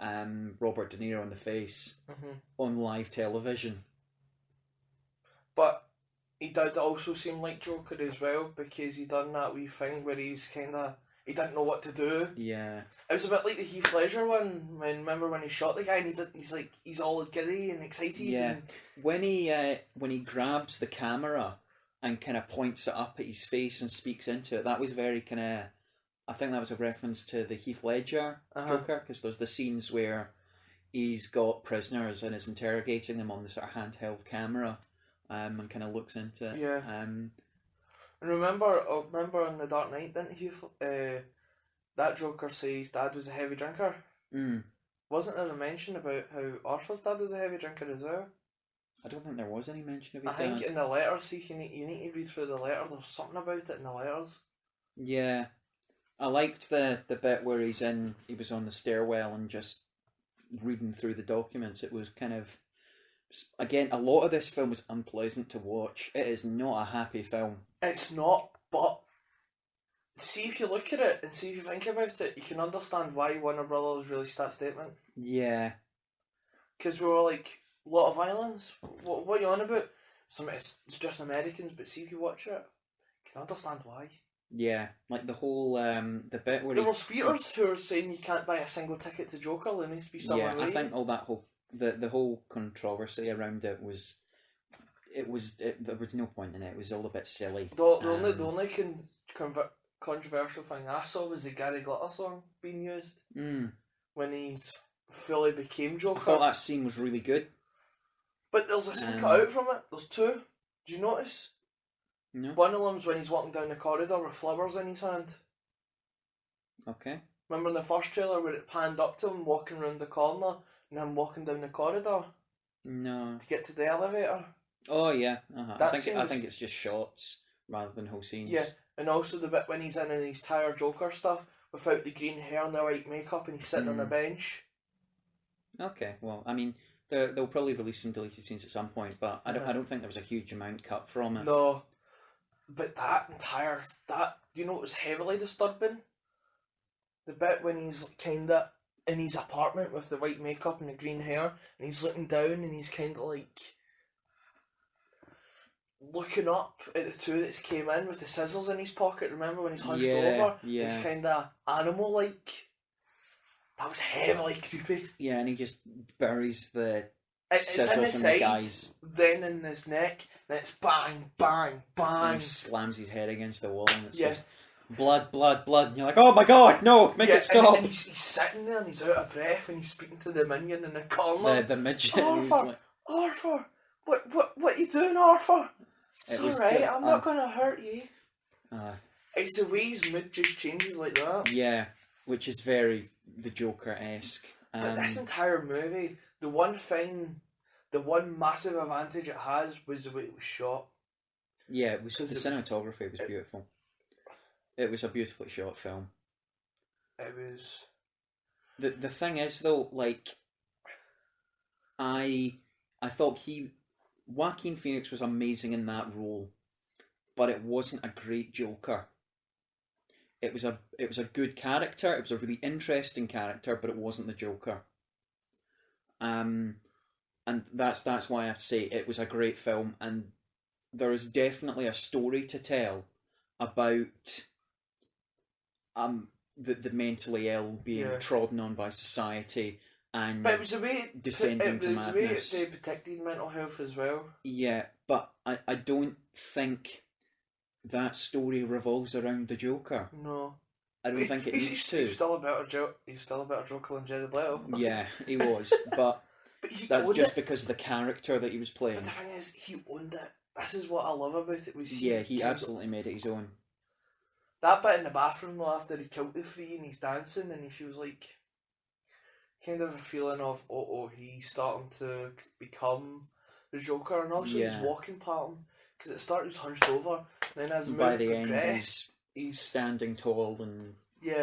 Robert De Niro in the face on live television. But he did also seem like Joker as well, because he done that wee thing where he didn't know what to do. Yeah. It was a bit like the Heath Ledger one. Remember when he shot the guy and he's all giddy and excited. Yeah. When he grabs the camera and kind of points it up at his face and speaks into it, that was very kind of. I think that was a reference to the Heath Ledger Joker, because there's the scenes where he's got prisoners and is interrogating them on the sort of handheld camera, and kind of looks into it. Yeah. And remember in The Dark Knight, didn't he? That Joker says his dad was a heavy drinker. Wasn't there a mention about how Arthur's dad was a heavy drinker as well? I don't think there was any mention of his dad. I think in the letters, you need to read through the letter. There's something about it in the letters. Yeah, I liked the bit where he was on the stairwell and just reading through the documents. It was kind of, again, a lot of this film was unpleasant to watch. It is not a happy film. It's not, but see if you look at it and see if you think about it, you can understand why Warner Brothers released that statement. Yeah. Because we were like, a lot of violence? What are you on about? It's just Americans, but see if you watch it, you can understand why. Yeah, like the whole, the bit where there was theatres who were saying you can't buy a single ticket to Joker, there needs to be someone I think all that the whole controversy around it was, there was no point in it. It was all a bit silly. The only controversial thing I saw was the Gary Glitter song being used when he fully became Joker. I thought that scene was really good. But there's a scene cut out from it. There's two. Do you notice? No. One of them's when he's walking down the corridor with flowers in his hand. Okay. Remember in the first trailer where it panned up to him walking around the corner and him walking down the corridor? No. To get to the elevator? Oh yeah. I think it's just shots rather than whole scenes. Yeah, and also the bit when he's in his tired Joker stuff without the green hair and the white makeup and he's sitting on a bench. Okay, well, I mean, they'll probably release some deleted scenes at some point, but I don't think there was a huge amount cut from it. No. But that, you know, it was heavily disturbing. The bit when he's kinda in his apartment with the white makeup and the green hair, and he's looking down and he's kinda like looking up at the two that came in with the scissors in his pocket. Remember when he's hunched over? Yeah. He's kinda animal-like. That was heavily creepy. Yeah, and he just buries it's in his side, then in his neck, then it's bang, bang, bang. And he slams his head against the wall and it's just blood, blood, blood. And you're like, oh my god, no, make it stop. And he's sitting there and he's out of breath and he's speaking to the minion in the corner. The midget. Arthur, what are you doing, Arthur? It's alright, I'm not going to hurt you. It's the way his mood just changes like that. Yeah, which is very the Joker-esque. But this entire movie, the one massive advantage it has was the way it was shot. Yeah, the cinematography was beautiful. It was a beautifully shot film. It was. The thing is though, like, I thought Joaquin Phoenix was amazing in that role, but it wasn't a great Joker. It was a good character. It was a really interesting character, but it wasn't the Joker. And that's why I say it was a great film, and there is definitely a story to tell about the mentally ill being trodden on by society and but it was the way descending to madness. It was the way they protected mental health as well. Yeah, but I don't think that story revolves around the Joker. No. I don't think it needs to. He's still a better Joker than Jared Leto. Yeah, he was, but that's just because of the character that he was playing. But the thing is, he owned it. This is what I love about it. He absolutely made it his own. That bit in the bathroom though, after he killed the three and he's dancing and he feels like kind of a feeling of he's starting to become the Joker, and also his walking pattern, because it started hunched over, then as by the end he's standing tall and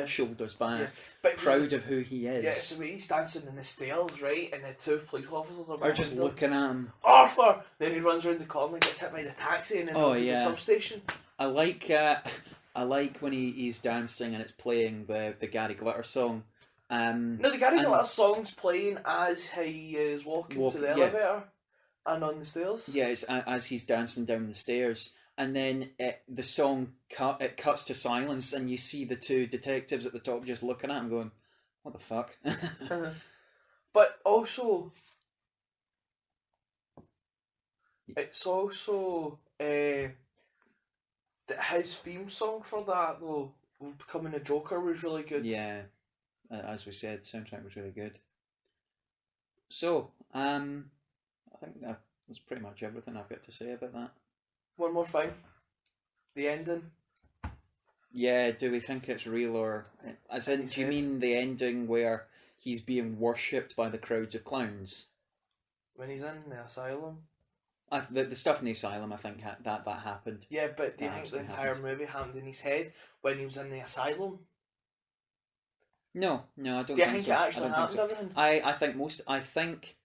shoulders back, proud of who he is. Yeah, so he's dancing in the stairs, right, and the two police officers are just looking at him. Arthur! Then he runs around the corner and gets hit by the taxi and then to the substation. I like when he's dancing and it's playing the Gary Glitter song. No, the Gary Glitter song's playing as he is walking to the elevator. And on the stairs. Yeah, it's as he's dancing down the stairs. And then the song it cuts to silence, and you see the two detectives at the top just looking at him going, what the fuck? But also, it's also that his theme song for that, though, of becoming a Joker, was really good. Yeah, as we said, the soundtrack was really good. So, I think that's pretty much everything I've got to say about that. One more thing. The ending. Yeah, do we think it's real, or... As in, do you mean the ending where he's being worshipped by the crowds of clowns? When he's in the asylum? The stuff in the asylum, I think that happened. Yeah, but do you think the entire movie happened in his head when he was in the asylum? No, I don't think so. Do you think it actually happened, everything? I think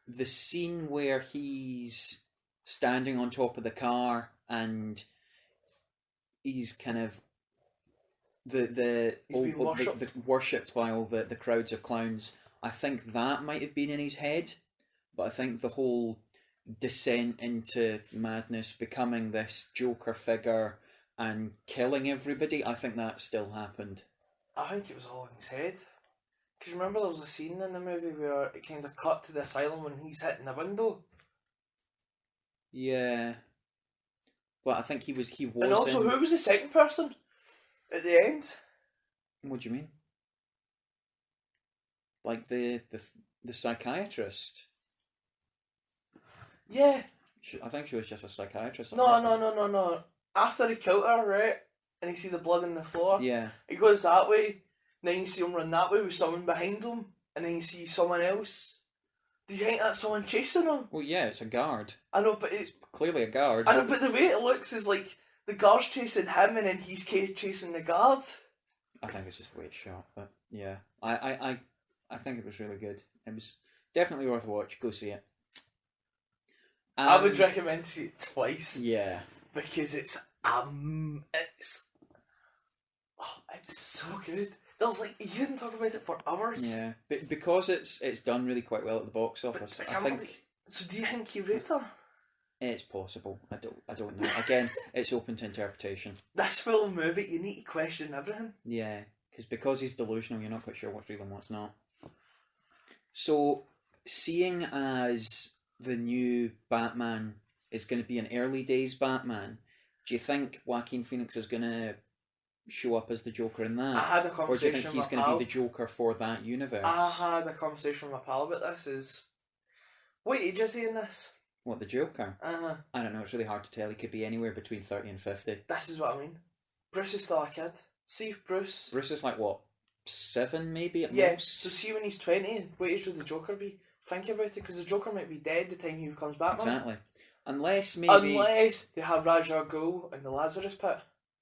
the scene where he's standing on top of the car and he's kind of worshipped by all the crowds of clowns, I think that might have been in his head, but I think the whole descent into madness, becoming this Joker figure and killing everybody, I think that still happened. I think it was all in his head. Because remember there was a scene in the movie where it kind of cut to the asylum when he's hitting the window? Yeah. But I think he was And also, who was the second person at the end? What do you mean? Like the psychiatrist? Yeah. I think she was just a psychiatrist. No. After he killed her, right? And you see the blood on the floor. Yeah. He goes that way. Then you see him run that way with someone behind him. And then you see someone else. Do you think that's someone chasing him? Well, yeah, it's a guard. I know, but it's... Clearly a guard. I know, but the way it looks is like the guard's chasing him and then he's chasing the guard. I think it's just the way it's shot, but yeah. I think it was really good. It was definitely worth a watch. Go see it. I would recommend to see it twice. Yeah. Because it's so good. There's like, you can talk about it for hours. Yeah, but because it's done really quite well at the box office, I think. So do you think he raped her? It's possible. I don't know. Again, it's open to interpretation. This full movie, you need to question everything. Yeah, because he's delusional, you're not quite sure what's real and what's not. So, seeing as the new Batman is going to be an early days Batman, do you think Joaquin Phoenix is going to show up as the Joker in that? I had a conversation with my pal. Or do you think he's going to be the Joker for that universe? I had a conversation with my pal about this. What age is he in this? What, the Joker? Uh-huh. I don't know, it's really hard to tell. He could be anywhere between 30 and 50. This is what I mean. Bruce is still a kid. See if Bruce is like, what, 7 maybe at most? So see when he's 20, what age would the Joker be? Think about it, because the Joker might be dead the time he becomes Batman. Exactly. Unless they have Ra's al Ghul in the Lazarus Pit.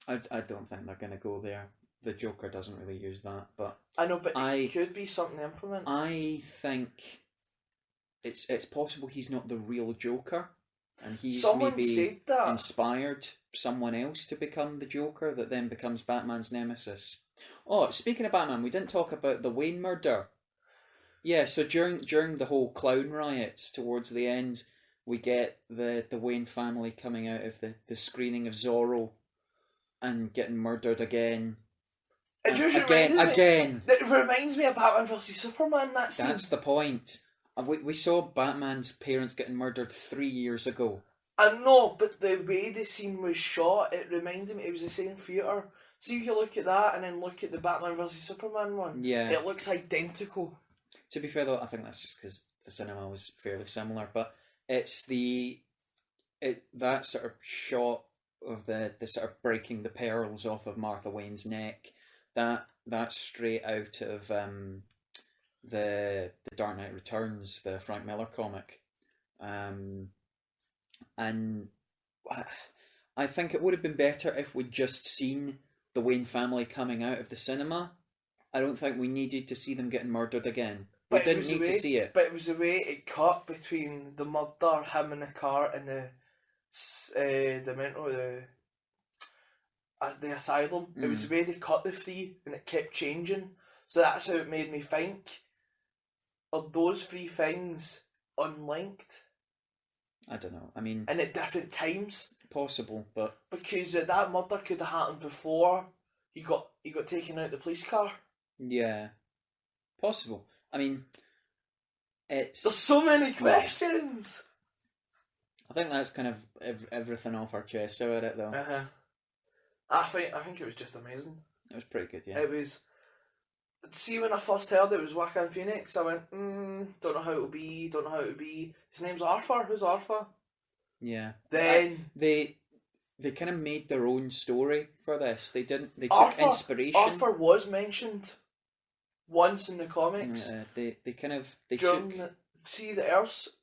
I don't think they're going to go there. The Joker doesn't really use that, but... I know, but it could be something to implement. I think it's possible he's not the real Joker, and he's maybe inspired someone else to become the Joker that then becomes Batman's nemesis. Oh, speaking of Batman, we didn't talk about the Wayne murder. Yeah, so during the whole clown riots towards the end, we get the Wayne family coming out of the screening of Zorro and getting murdered again. It reminds me of Batman vs Superman, that scene. That's the point. We saw Batman's parents getting murdered 3 years ago. I know, but the way the scene was shot, it reminded me, it was the same theatre. So you can look at that and then look at the Batman vs Superman one. Yeah. It looks identical. To be fair though, I think that's just because the cinema was fairly similar, but it's that sort of shot of the sort of breaking the pearls off of Martha Wayne's neck, that's straight out of the Dark Knight Returns, the Frank Miller comic, and I think it would have been better if we'd just seen the Wayne family coming out of the cinema. I don't think we needed to see them getting murdered again. We didn't need to see it. But it was the way it cut between the murder, him in the car, and the asylum. It was the way they cut the three, and it kept changing. So that's how it made me think. Are those three things unlinked? I don't know. I mean, and at different times. Possible, but because that murder could have happened before he got taken out the police car. Yeah, possible. I mean, there's so many questions. I think that's kind of everything off our chest about it, though. I think it was just amazing. It was pretty good, yeah. It was. See, when I first heard it was Joaquin Phoenix, I went, don't know how it'll be. His name's Arthur. Who's Arthur? Yeah. Then they kind of made their own story for this. They took inspiration. Arthur was mentioned once in the comics. They see the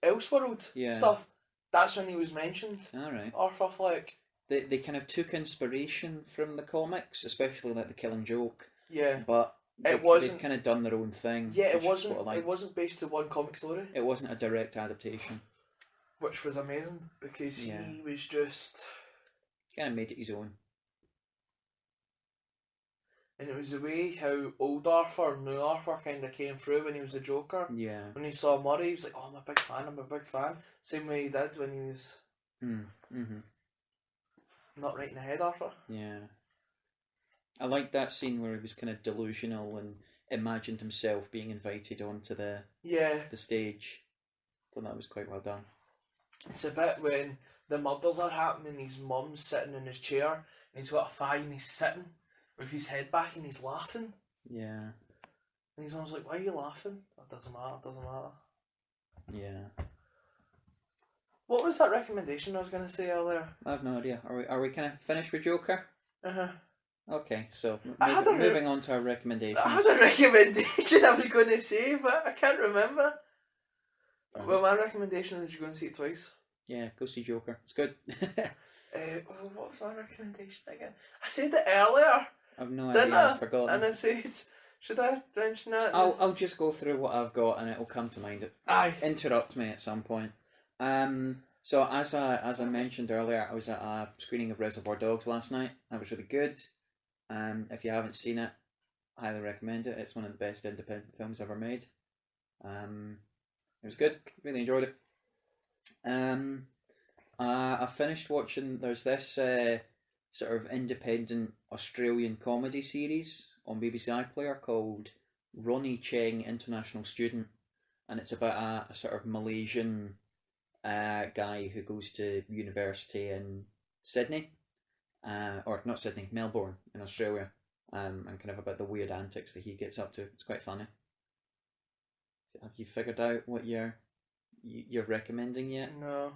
Elseworld stuff. That's when he was mentioned. All right. Arthur Fleck. They kind of took inspiration from the comics, especially like the Killing Joke. Yeah. But they've kind of done their own thing. Yeah, it wasn't. It wasn't based on one comic story. It wasn't a direct adaptation. Which was amazing because he was just kind of made it his own. And it was the way how old Arthur, new Arthur, kind of came through when he was the Joker. Yeah. When he saw Murray, he was like, "Oh, I'm a big fan." Same way he did when he was not right in the head, Arthur. Yeah. I liked that scene where he was kind of delusional and imagined himself being invited onto the stage. I thought that was quite well done. It's a bit when the murders are happening, his mum's sitting in his chair, and he's got a fag and he's sitting with his head back and he's laughing. Yeah. And his mum's like, "Why are you laughing?" It doesn't matter. Yeah. What was that recommendation I was going to say earlier? I have no idea. Are we kind of finished with Joker? Okay, so moving on to our recommendations. I had a recommendation I was going to say, but I can't remember. Right. Well, my recommendation is you're going to see it twice. Yeah, go see Joker. It's good. What was my recommendation again? I said it earlier. I've no idea. I've forgotten. And I said, should I mention that? I'll just go through what I've got and it'll come to mind. Aye. Interrupt me at some point. So as I mentioned earlier, I was at a screening of Reservoir Dogs last night. That was really good. If you haven't seen it, I highly recommend it. It's one of the best independent films ever made. It was good. Really enjoyed it. I finished watching. There's this sort of independent Australian comedy series on BBC iPlayer called Ronnie Cheng International Student, and it's about a sort of Malaysian guy who goes to university in Sydney, or not Sydney, Melbourne in Australia, and kind of about the weird antics that he gets up to. It's quite funny. Have you figured out what you're recommending yet? No.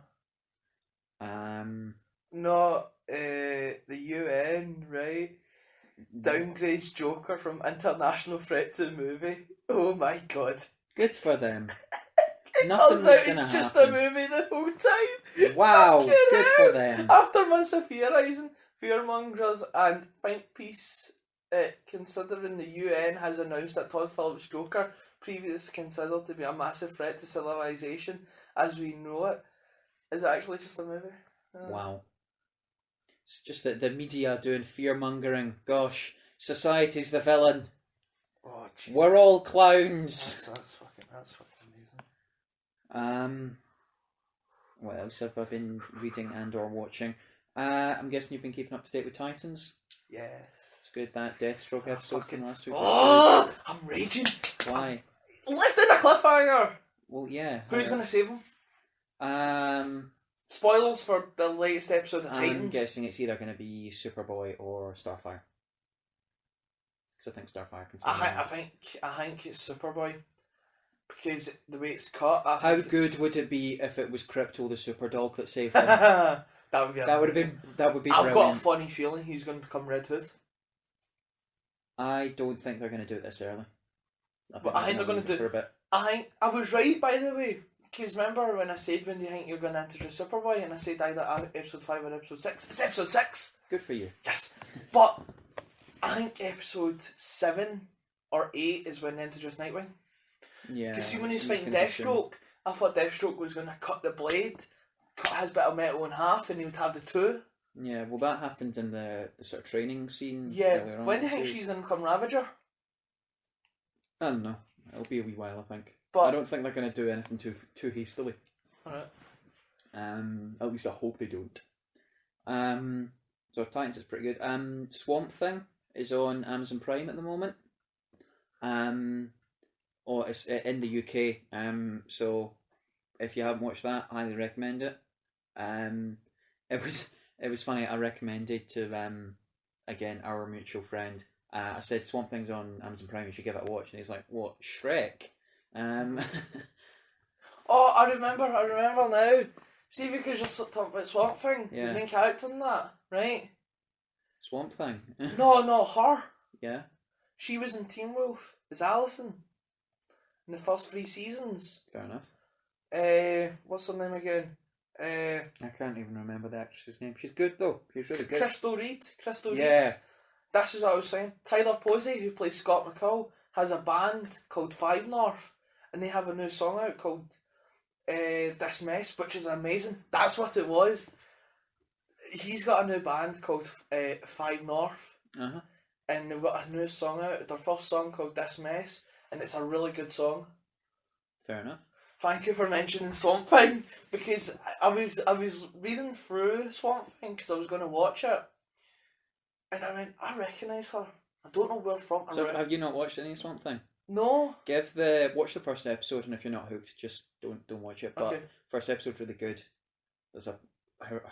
No. The UN, right? Downgrades Joker from international threat to movie. Oh my god. Good for them. It turns out it's just a movie the whole time. Wow, good for them. After months of theorising, fearmongers and think peace, considering the UN has announced that Todd Phillips' Joker, previously considered to be a massive threat to civilization as we know it, is actually just a movie. Wow. It's just that the media doing fear-mongering. Gosh, society's the villain. Oh, Jesus. We're all clowns. That's fucking amazing. What else have I been reading and or watching? I'm guessing you've been keeping up to date with Titans? Yes. It's good, that Deathstroke episode from last week. Oh, I'm raging. Why? Left in a cliffhanger. Well, yeah. Who's going to save him? Spoilers for the latest episode of Titans. I'm guessing it's either going to be Superboy or Starfire. Because I think Starfire can. I think it's Superboy. Because the way it's cut. How good would it be if it was Crypto the Superdog that saved him? That would be. That would be. I've brilliant. got a funny feeling he's going to become Red Hood. I don't think they're going to do it this early. I think they're going to do it for a bit. I was right, by the way. Because remember when I said, when do you think you're going to introduce Superboy? And I said either episode 5 or episode 6. It's episode 6! Good for you. Yes. But I think episode 7 or 8 is when they introduce Nightwing. Yeah. Because see, when he's fighting Deathstroke, I thought Deathstroke was going to cut the blade, cut his bit of metal in half, and he would have the two. Yeah, well that happened in the sort of training scene. Yeah, when do you think she's going to become Ravager? I don't know. It'll be a wee while, I think. But I don't think they're going to do anything too hastily. Alright. At least I hope they don't. So Titans is pretty good. Swamp Thing is on Amazon Prime at the moment. Or it's in the UK. So if you haven't watched that, I highly recommend it. It was funny. I recommended to again our mutual friend. I said Swamp Thing's on Amazon Prime. You should give it a watch. And he's like, "What, Shrek?" Oh, I remember now. See, because you're talking about Swamp Thing, the main character in that, right? Swamp Thing? No, her. Yeah. She was in Teen Wolf as Allison in the first 3 seasons. Fair enough. What's her name again? I can't even remember the actress's name. She's good though. She's really good. Crystal Reed. Yeah. This is what I was saying. Tyler Posey, who plays Scott McCall, has a band called Five North, and they have a new song out called This Mess, which is amazing. That's what it was. He's got a new band called Five North, and they've got a new song out. Their first song called This Mess, and it's a really good song. Fair enough. Thank you for mentioning Swamp Thing, because I was reading through Swamp Thing because I was going to watch it, and I went, I recognise her. I don't know where from. So have you not watched any Swamp Thing? No. Watch the first episode, and if you're not hooked, just don't watch it. But first episode's really good. There's a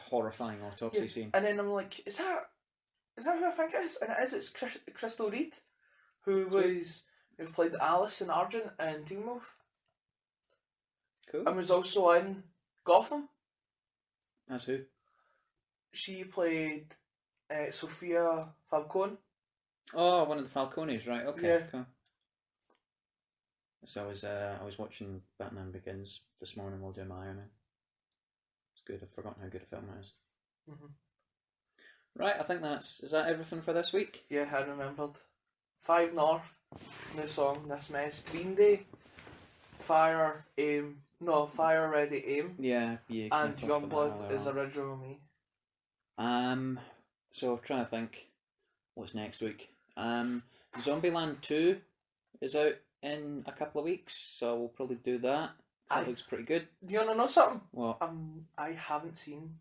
horrifying autopsy scene, and then I'm like, is that who I think it is? And it is. It's Crystal Reed, who played Alice and Argent in Teen Wolf. Cool. And was also in Gotham. That's who? She played Sophia Falcone. Oh, one of the Falcones, right? Okay, yeah. Cool. So I was watching Batman Begins this morning while doing my ironing. It's good. I've forgotten how good a film it is. Right, I think is that everything for this week? Yeah, I remembered. Five North, new song, This Mess. Green Day, Fire Ready Aim. Yeah. And Youngblood is Original Me. So trying to think, what's next week? Zombieland 2 is out in a couple of weeks, so we'll probably do that. That looks pretty good. Do you want to know something? What? I haven't seen.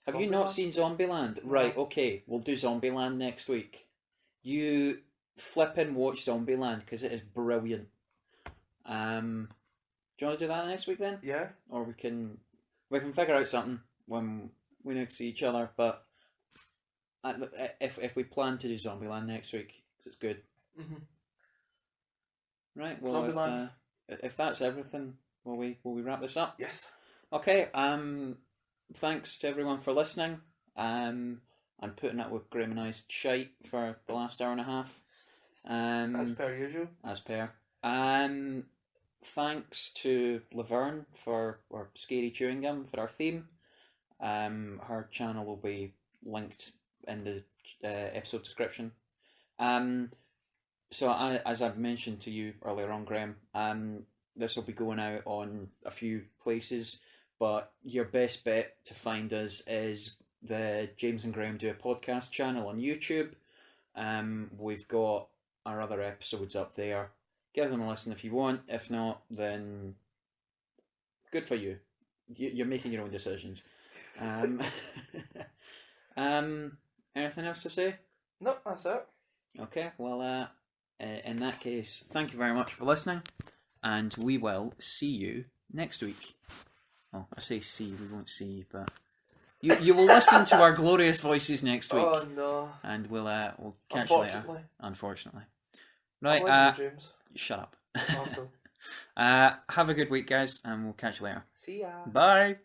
Have you not seen Zombieland? No. Right, okay, we'll do Zombieland next week. You flippin' watch Zombieland because it is brilliant. Do you want to do that next week then? Yeah. Or we can figure out something when we next see each other. But if we plan to do Zombieland next week, because it's good. Right. Well, Zombieland. If that's everything, will we wrap this up? Yes. Okay. Thanks to everyone for listening. I'm putting up with Graeme and I's shite for the last hour and a half. As per usual. As per. Thanks to Levirne for our Scary Chewing Gum for our theme. Her channel will be linked in the episode description. So as I've mentioned to you earlier on, Graeme, this will be going out on a few places, but your best bet to find us is the James and Graeme Do a Podcast channel on YouTube. We've got our other episodes up there. Give them a listen if you want. If not, then good for you. You're making your own decisions. Anything else to say? No, that's it. Okay, well, in that case, thank you very much for listening, and we will see you next week. Oh, I say see, we won't see, but you will listen to our glorious voices next week. Oh no! And we'll catch you later. Unfortunately. Right. I love you, James. Shut up. Awesome. Have a good week, guys, and we'll catch you later. See ya. Bye.